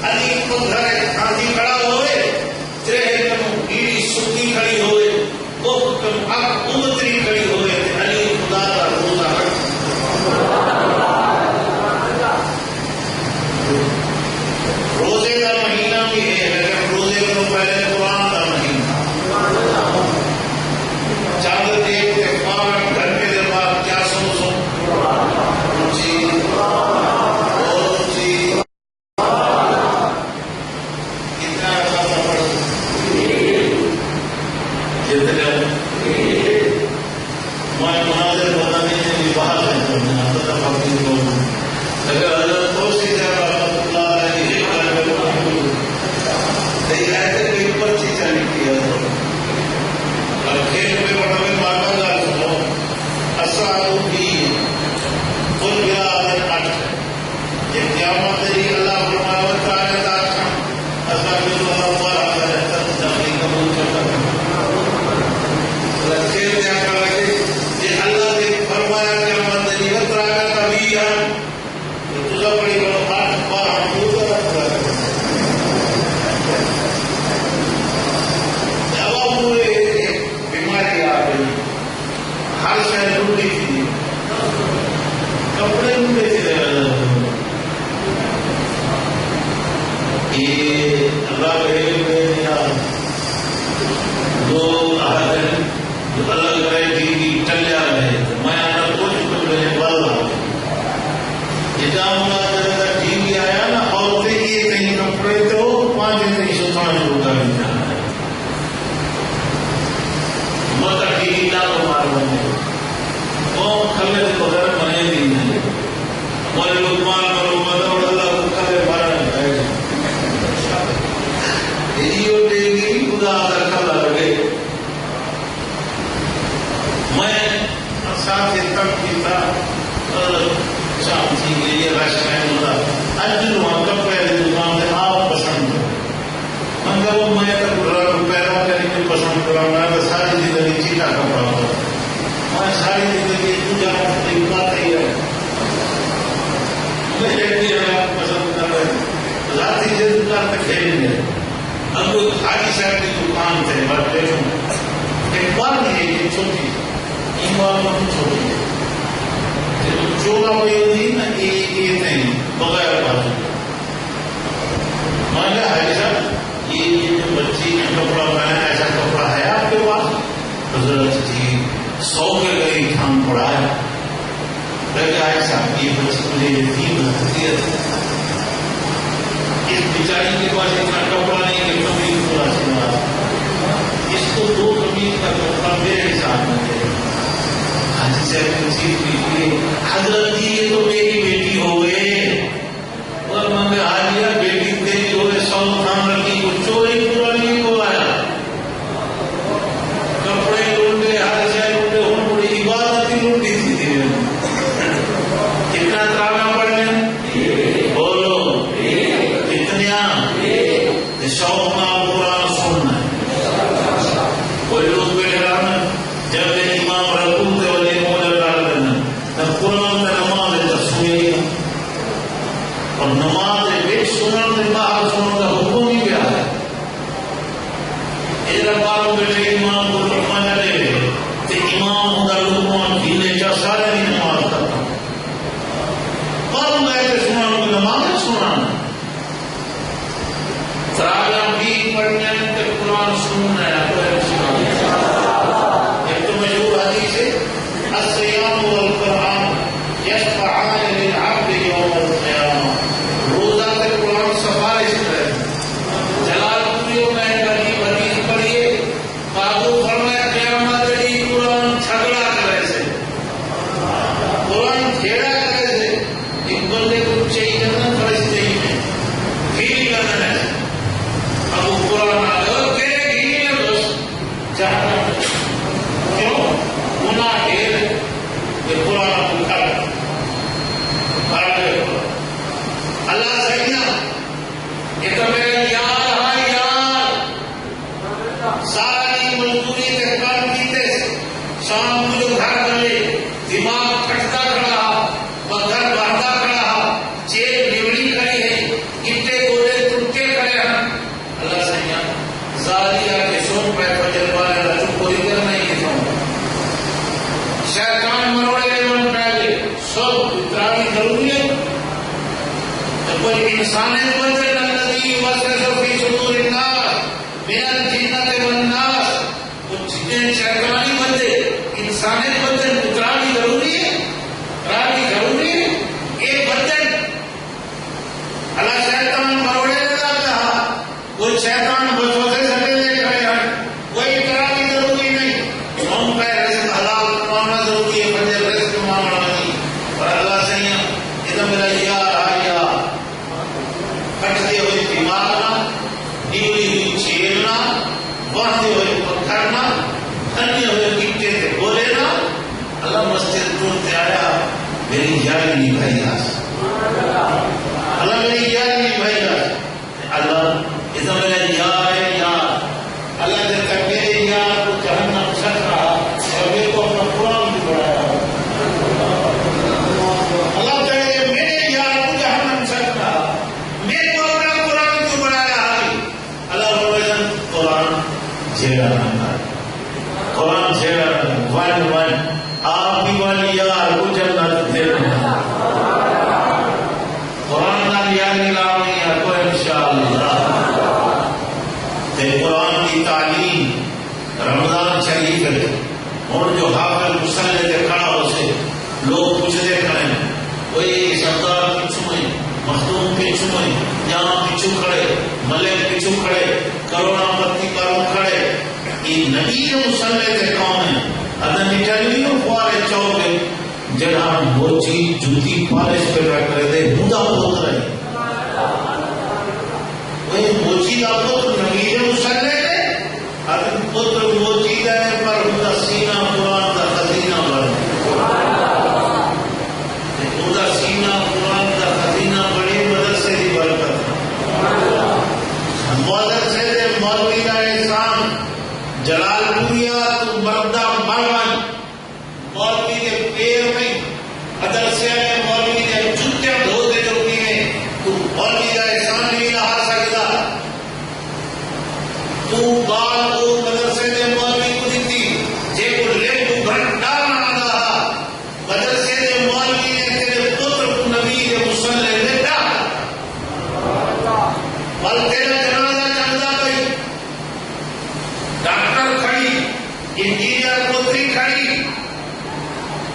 علی کو گھر کھانسی کھڑا ہوئے تیرے کم گیڑی سکی کھڑی ہوئے وہ کم اب امتری کھڑی ہوئے علی خدا کا روزہ رکھ. روزے کا مہینہ بھی ہے لیکن روزے کو پہلے قرآن کا مہینہ. چادر دیکھتے پاک گھر کے دماغ کیا سمجھو جی جی کتنا خاصا پڑھ جتنے میں مناظر بتانے کے لیے باہر رہتا ہوں اگر حضرت دوسری جگہ کوئی پرچی چالی کی اب کھیل میں بڑا میں بار بار سنو اصحاب کی کل ملا عدد 8 یہ قیامت تیری اللہ فرمایا وتعالی تعالی اصحاب اللہ تعالی رہتا تقریب قبول کرتا کھیل کیا کر رہے یہ اللہ نے فرمایا قیامت تیری وتعالی کبھی ہے تجھا بڑی بڑا 8 بار ہم پورا رکھتا ہے. بیماری آ گئی ہر شہر ٹوٹی تھی کپڑے ٹوٹے تھے. یہ اللہ دو الگ رہے تھی ٹلیا رہے میں اگر کچھ کپڑے بل رہا اتنا ٹی وی آیا نا اور دیکھیے کہیں کپڑے تو 5 دن سے ستھانا شروع کر دیا مطلب ٹی نہ تو مار بنے وہ کھلے تو گھر بنے بھی نہیں ہمارے لوگ مان کرو مطلب اللہ کو کھلے مارا یہ دے گی خدا کھلا لگے. میں ساتھ تک کی تھا شام تھی یہ رش میں ہوتا اج وہاں کپڑے دکان سے آپ پسند مگر وہ میں پیروں کے لیے پسند کرا میں ساری زندگی چیٹا کپڑا ہوتا میں ساری زندگی پوجا بات ہی ہے پسند کر رہے ذاتی سے دکان پہ کھیل گئے. اب کوئی خالی شہر کی دکان تھے بس دیکھوں ایک بار نہیں ہے یہ چھوٹی یہ بار بہت چھوٹی ہے چولہا کوئی نہیں نا یہ نہیں بغیر بات میں نے حاجی صاحب یہ جو بچی نے کپڑا پہنا ایسا کپڑا ہے آپ کے پاس حضرت جی 100 کے قریب تھان پڑا ہے لیکن حاجی صاحب یہ بچی مجھے یتیم لگتی ہے اس بیچاری کے پاس اتنا کپڑا نہیں کہ قمیض پورا سنا اس کو 2 قمیض کا کپڑا میرے حساب میں دے. حاجی صاحب تشریف لیجیے حضرت جی یہ تو میری بیٹی ہو گئے اور میں حاجیہ بیٹی تیری ہو گئے 100 تھان رکھی کو چوری پورا نہیں کو آیا کپڑے لوٹے ہر شہر لوٹے ہوں بڑی عبادت ہی لوٹی تھی کتنا ترانا پڑنے بولو کتنیا شوق نہ قرآن سننا کوئی لوگ بیٹھے رہنا جب امام رکوع سے والے موجود ڈال دینا تب قرآن میں نماز ہے سنیے اور نماز بیچ سنن سے باہر سنن کا حکم ہی کیا ہے. ادھر باروں بیٹھے امام کو فرمایا دے کہ امام ہوگا لوگوں جینے چاہ سارے نہیں نماز کرتا باروں گئے تھے سنن کو نماز سنانا تراغا بھی پڑھنے کے قرآن سننا ہے ایک تو مشہور حدیث ہے الصیام والقرآن یشفعان للعبد یوم القیامہ. روزہ سے قرآن سفارش کرے جلال پوریوں میں حدیث پڑھیے بابو فرمایا قیامت کی قرآن جھگڑا کرے سے قرآن کھیڑا کرے سے ایک بندے کو چاہیے کرنا فرشتے ہی میں پھر کرنا ہے اب وہ قرآن آ گیا کہ شام کو جو گھر بنے دماغ پھٹتا کھڑا گھر بڑھتا کھڑا چیک نوڑی کھڑی ہے اٹے گولے ٹوٹے کھڑے ہیں اللہ سیاں زالیا کے شوق پہ فجر والے رجو کوئی کر نہیں کھتا شیطان مروڑے لیون پہلے سب اترانی ضروری ہے کوئی انسانیت بندر الذی وسوس فی صدور الناس من الجنۃ والناس وہ جتنے شیطانی بندے انسانیت بندے اترانی ضروری ہے رانی ضروری ہے ایک بندے اللہ شیطان مروڑے لگا کہا وہ شیطان وسوسے سے لے کھڑے ہیں کوئی اترانی ضروری نہیں ہم پہ رزق حلال کمانا ضروری ہے بندے رزق کمانا نہیں اور اللہ سے ادھر میرا یار آیا کٹتے ہوئے دماغنا نیولی ہوئی چھیلنا بڑھتے ہوئے پکڑنا دھنے ہوئے گٹے سے بولینا اللہ مسجد ٹوٹتے آیا میری یاری نہیں بھائی آج اللہ میری یاری نہیں بھائی آج اللہ اس میں میرا یار ہے یار اللہ جب تک میرے یار کو جہنم چھٹ رہا اور میرے کو اپنا قرآن بھی بڑھایا اللہ کہے میرے یار کو جہنم چھٹ رہا میرے کو اپنا قرآن کیوں بڑھایا اللہ بولے قرآن جھیڑا رہا قرآن جھیڑا رہا ون آپ بھی والی یار کو جنت دے رہا قرآن نال یار نلاؤ نہیں ہے کوئی انشاءاللہ قرآن کی تعلیم رمضان شریف ہے اور جو حافظ مسلح سے کھڑا ہو سے لوگ پوچھتے کھڑے کوئی سردار پیچھو میں مخدوم پیچھو میں جہاں پیچھو کھڑے ملک پیچھو کھڑے کروڑا پتی کاروں کھڑے یہ نبی مسلح سے کون ہے اگر نٹلیوں پوارے چوکے جہاں موچی جوتی پالش پہ رکھ رہے تھے مدہ پوت رہے وہ موچی کا پوت نبی مسلح ہے اگر پوت موچی کا ہے پر مدہ سینہ قرآن کا خزینہ بڑھے مدہ سینہ قرآن کا خزینہ بڑھے مدرسے دی برکت مدرسے دے مولوی کا احسان جلال پوریا تو مردہ مروان مولوی کے پیر میں مدرسے میں مولوی کے جوتے دھوتے جو کیے تو مولوی کا احسان نہیں رہا سکتا تو بال کو مدرسے میں مولوی کو دیتی جے کو لے کو گھنٹا نہ آدھا مدرسے میں مولوی نے تیرے پتر کو نبی کے مسلح نے ڈالا بل تیرا جنازہ چلتا گئی ڈاکٹر کھڑی انجینئر پتری کھڑی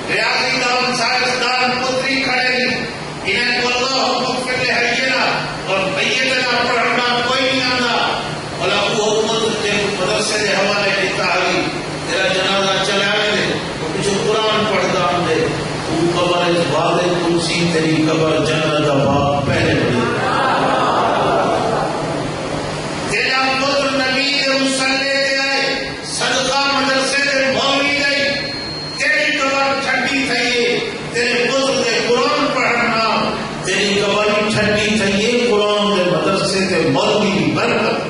ریاضی دان سائنس دان پتری کھڑے انہیں کو اللہ مغفر لحینا اور بیتنا پڑھنا کوئی نہیں آنا اللہ کو حکومت کے مدرسے کے حوالے کی تعلیم تیرا جنازہ چلانے دے تو کچھ قرآن پڑھتا ہم دے تو قبر باد کلسی تیری قبر جنت باب پہلے پڑھی تیرا پتر نبی دے مسلح دے آئے صدقہ مدرسے دے مولوی گئی تیری قبر ٹھنڈی تھئیے تیرے پتر دے قرآن پڑھنا تیری قبر ٹھنڈی تھئیے قرآن دے مدرسے دے مولوی برکت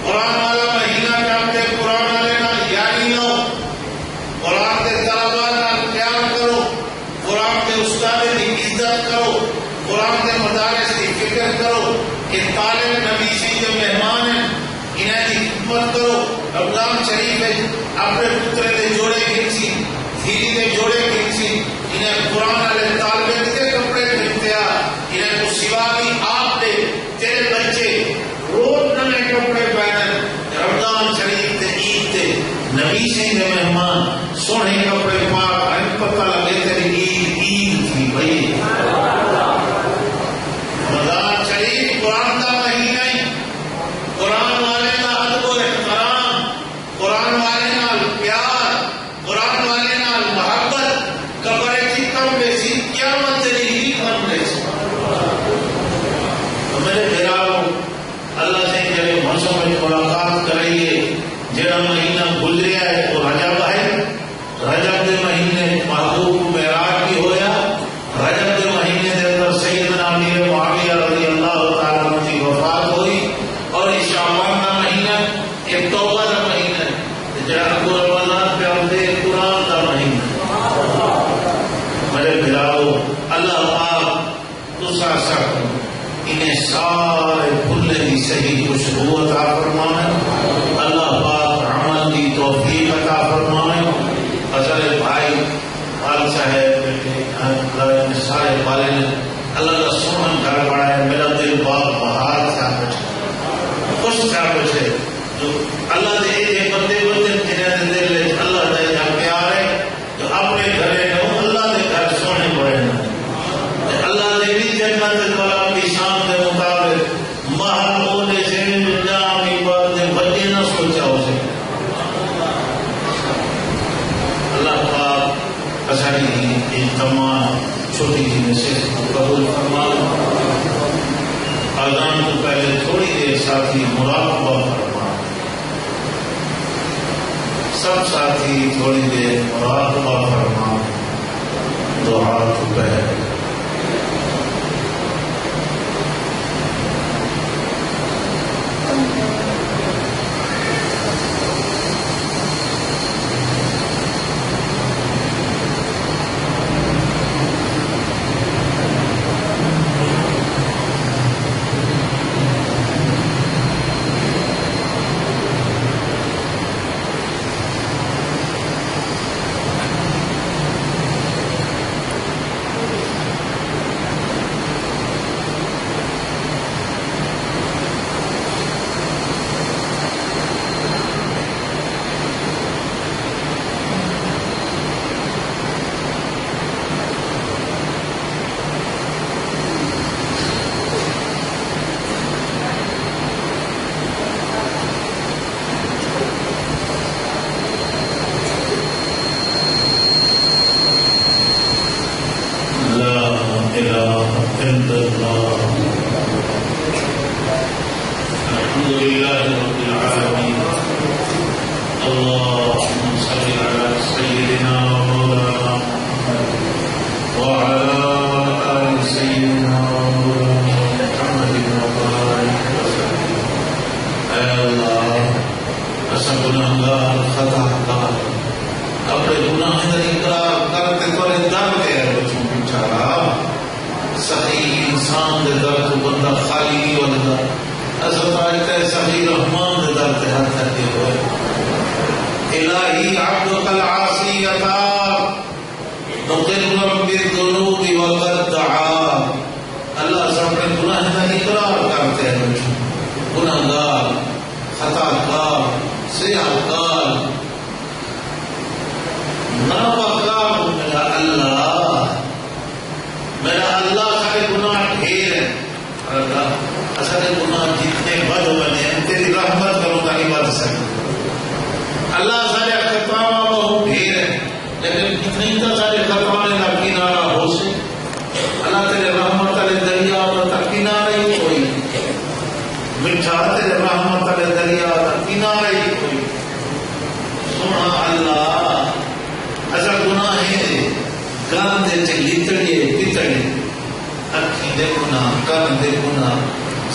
قرآن والا مہینہ جانتے قرآن لینا یاری لو قرآن کے طلباء کا پیار کرو قرآن کے استاد کی عزت کرو قرآن کے مدارس کی فکر کرو کہ طالب نبی سے جو مہمان ہیں انہیں کی خدمت کرو رمضان شریف ہے اپنے پترے کے جوڑے گنسی دھیری کے جوڑے گنسی انہیں قرآن والے طالب کے کپڑے پہنتے انہیں کو سوا بھی آپ دے تیرے بچے روز نئے کپڑے پہنے رمضان شریف تے عید تے نبی سے مہمان سونے کپڑے پاک پتہ لگے تیری عید عید تھی بھائی رمضان شریف قرآن کا مہینہ قرآن والے کا ادب و احترام قرآن والے کا پیار خوشبو عطا فرمائے، اللہ پاک عمل کی توفیق عطا فرمائے۔ اصل بھائی وال صاحب بیٹے سارے والے نے اللہ کا سونا گھر بڑھائے، میرا دل باغ بہار تھا بیٹھے خوش تھا بیٹھے جو اللہ دے ایک بندے بندے جنہیں دل لے اللہ دے جا پیار ہے جو اپنے گھرے نو اللہ دے گھر سونے پڑے نا اللہ دے بھی جنت والا کی شان کے مطابق محل ہونے سے جامی بات بچے نہ سوچا اسے اللہ پاک اشاری ان تمام چھوٹی سی نشست کو قبول فرمائے۔ اذان کو پہلے تھوڑی دیر ساتھی مراقبہ فرمائے، سب ساتھی تھوڑی دیر مراقبہ فرمائے دعا کو پہلے۔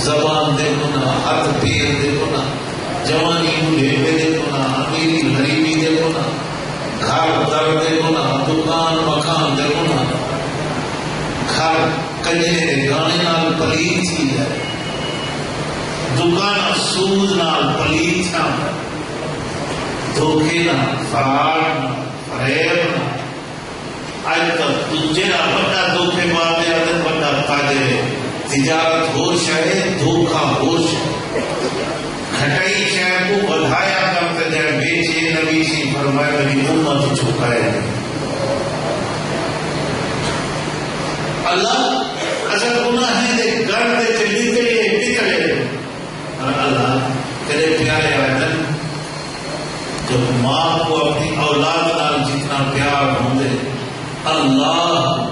زبان دیکھو نا، ہاتھ پیر دیکھو نا، جوانی بڑھیپے دیکھو نا، امیری غریبی دیکھو نا، گھر در دیکھو نا، دکان مکان دیکھو نا، گھر کجے گانے نال پلیت ہی ہے، دکان سود نال پلیت ہے، دھوکے نہ، فراڈ نہ، فریب نہ۔ اج تک جہاں بڑا دھوکے باز ہے بڑا تاجر، تجارت ہو شے، دھوکا ہو شے، گھٹائی شے کو بدھایا کرتے جائے، بیچے نبی سی فرمائے میری امت چھکائے۔ اللہ اصل گناہ ہے دے گھر دے چلی تڑے پتڑے، اور اللہ تیرے پیارے آدم جب ماں کو اپنی اولاد نال جتنا پیار ہوندے، اللہ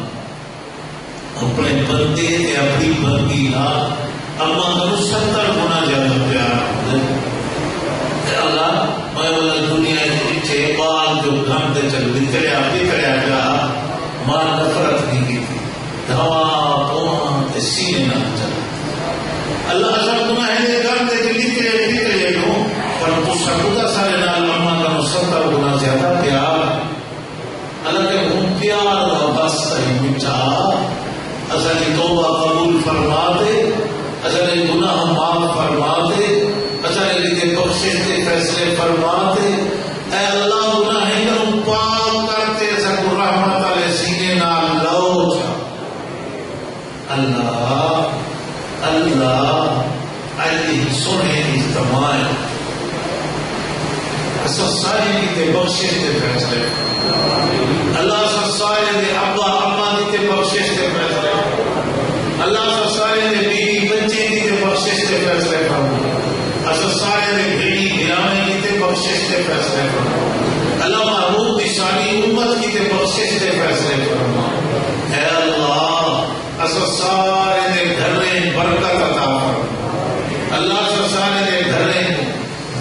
اپنے بندے تے اپنی بندی نال اما کو 70 گنا زیادہ پیار ہوندے۔ اللہ میں والا دنیا دے پیچھے بال جو گھم تے چل بتڑیا پیا، ماں نفرت نہیں کی، دھوا پواں تے سینے نہ چل۔ اللہ اصل گناہ ہے گھر تے چلی پتڑے نو، پر تو خدا سارے نال اما کا 70 گنا زیادہ پیار۔ اللہ کے ہم پیار دا بس صحیح مٹا، اصل توبہ قبول فرما دے، اصل گناہ معاف فرما بخشش کے فیصلے فرماتے. اے اللہ گناہیں کروں پاک کرتے سکو رحمت علیہ سینے نال لو جا. اللہ اللہ آئی سونے اجتماع سارے کی بخشش کے فیصلے. اللہ سارے دے ابا اما کی بخشش کے فیصلے. اللہ سارے دے بیوی بچے کی بخشش کے فیصلے فرما. سارے دے بھیڑی گرانے کی بخشش کے فیصلے فرما. اللہ محبوب کی ساری امت کی بخشش کے فیصلے فرما. اے اللہ سارے دے گھر میں برکت عطا فرما. اللہ سارے دے گھر میں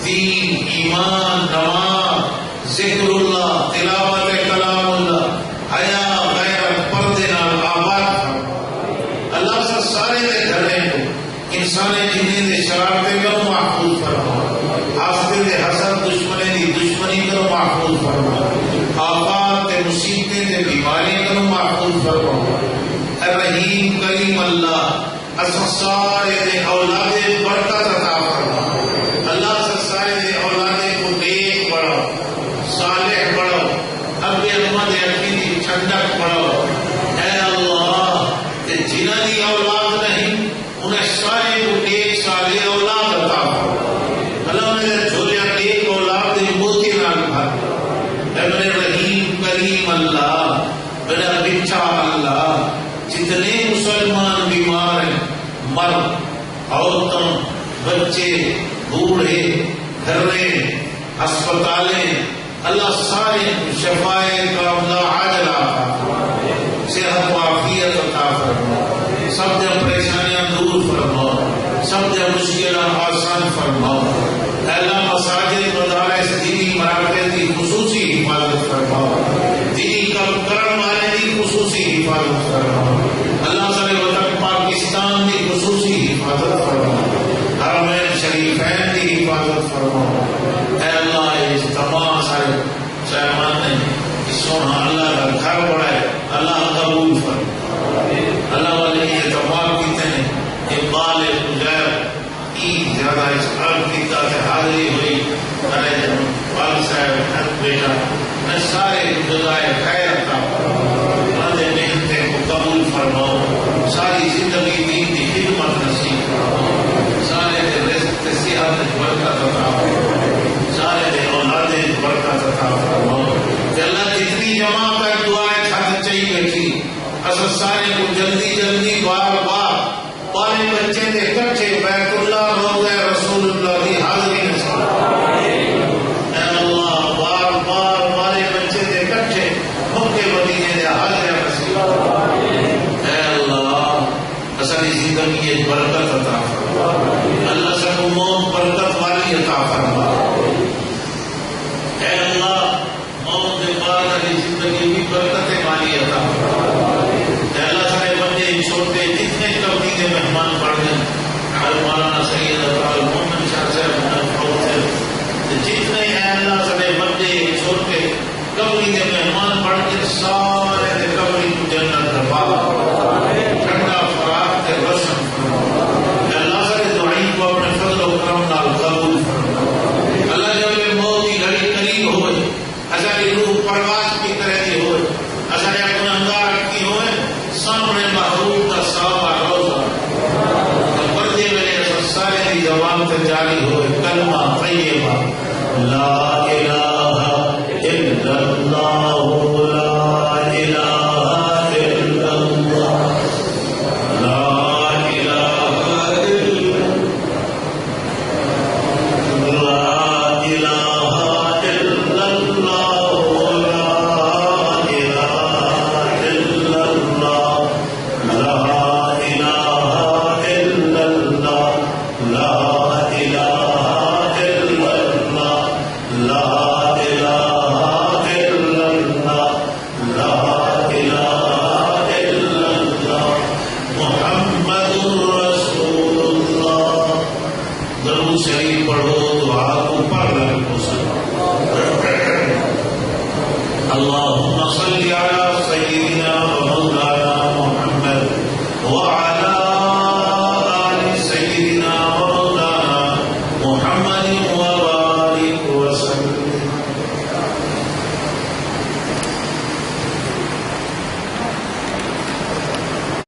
دین ایمان نماز ذکر اللہ تلاوت کلام اللہ حیا غیرت پردے نال آباد فرما. اللہ سے سارے دے گھرے کو انسانے جنہیں دے شرارتے کرو محفوظ فرما. حاسدے دے حسد دشمنے دی دشمنی کرو محفوظ فرما. آفات دے مصیبتیں دے بیماری کرو محفوظ فرما. اے رحیم کریم اللہ اس سارے دے اولاد برکت عطا فرما. اللہ سے سارے دے اولادے کو نیک بڑھو صالح بڑھو ابے اما دے عقیدی ٹھنڈک بڑھو. اے اللہ جنہاں دی اولاد نہیں انہیں سارے کو نیک صالح اولاد عطا فرما. اللہ نے جھولیا نیک اولاد دے موتی نال بھر. اے میرے رحیم کریم اللہ میرا بچہ اللہ جتنے مسلمان بیمار ہیں مرد عورتوں بچے بوڑھے گھرے ہسپتالیں اللہ سارے شفائے کاملہ عاجلہ صحت و عافیت عطا فرما. سب دے پریشانیاں دور فرما. سب دے مشکلات آسان فرما. اللہ مساجد مدارس دینی مراکز کی خصوصی حفاظت فرما. دینی کام کرن والے کی خصوصی حفاظت فرما. اللہ سارے وطن پاکستان کی خصوصی حفاظت فرما. حرمین شریفین کی حفاظت فرما. اے اللہ اس تمام سارے سائمان نے سونا اللہ کا گھر بڑھائے اللہ قبول فرما. اللہ والے یہ تمام کیتے ہیں اقبال اجیر عید زیادہ اس عرب کی طرح حاضری ہوئی. ارے والد صاحب حق بیٹا میں سارے جزائے خیر عطا فرما. محنتیں کو قبول فرماؤ. ساری زندگی دین کی خدمت نصیب فرماؤ. سارے رزق صحت برکت عطا فرماؤ. سارے اولاد برکت عطا فرماؤ. اللہ جتنی جماعت ہے دعائیں چھت چاہیے بیٹھی اصل سارے کو جلدی جلدی بار بار پالے بچے دے کٹھے بیت اللہ روضہ رسول اللہ کی حاضری نصیب. اے اللہ بار بار پالے بچے دے کٹھے مکے مدینے دے حاضری نصیب. اے اللہ اصلی زندگی برکت عطا فرما. اللہ سب موت برکت والی عطا فرما. اے اللہ موت کے بعد والی زندگی بھی برکت والی عطا فرما. اے اللہ سارے بندے چھوٹے جتنے کبھی کے مہمان پڑھ گئے مولانا سید ابراہیم محمد شاہ صاحب جتنے اے اللہ سارے بندے چھوٹے کبھی کے مہمان پڑھ کے سارے کبھی کو جنت دبا ٹھنڈا فراق کے روشن فرما. اللہ سارے دعائیں کو اپنے فضل و کرم نال قبول فرما. اللہ جب موت کی گھڑی قریب ہوئے ہزاری روح پرواز کی طرح کی ہوئے ہزارے اپنے انگار کی ہوئے سامنے محبوب کا صحابہ روزہ پردے میرے سارے کی زبان سے جاری ہوئے کلمہ طیبہ لا الہ الا اللہ لا الہ الا اللہ لا الہ الا لا الہ الا اللہ لا الہ الا اللہ لا الہ الا اللہ لا الہ الا اللہ لا الہ الا اللہ لا الہ الا اللہ محمد رسول اللہ. درود شریف پڑھو.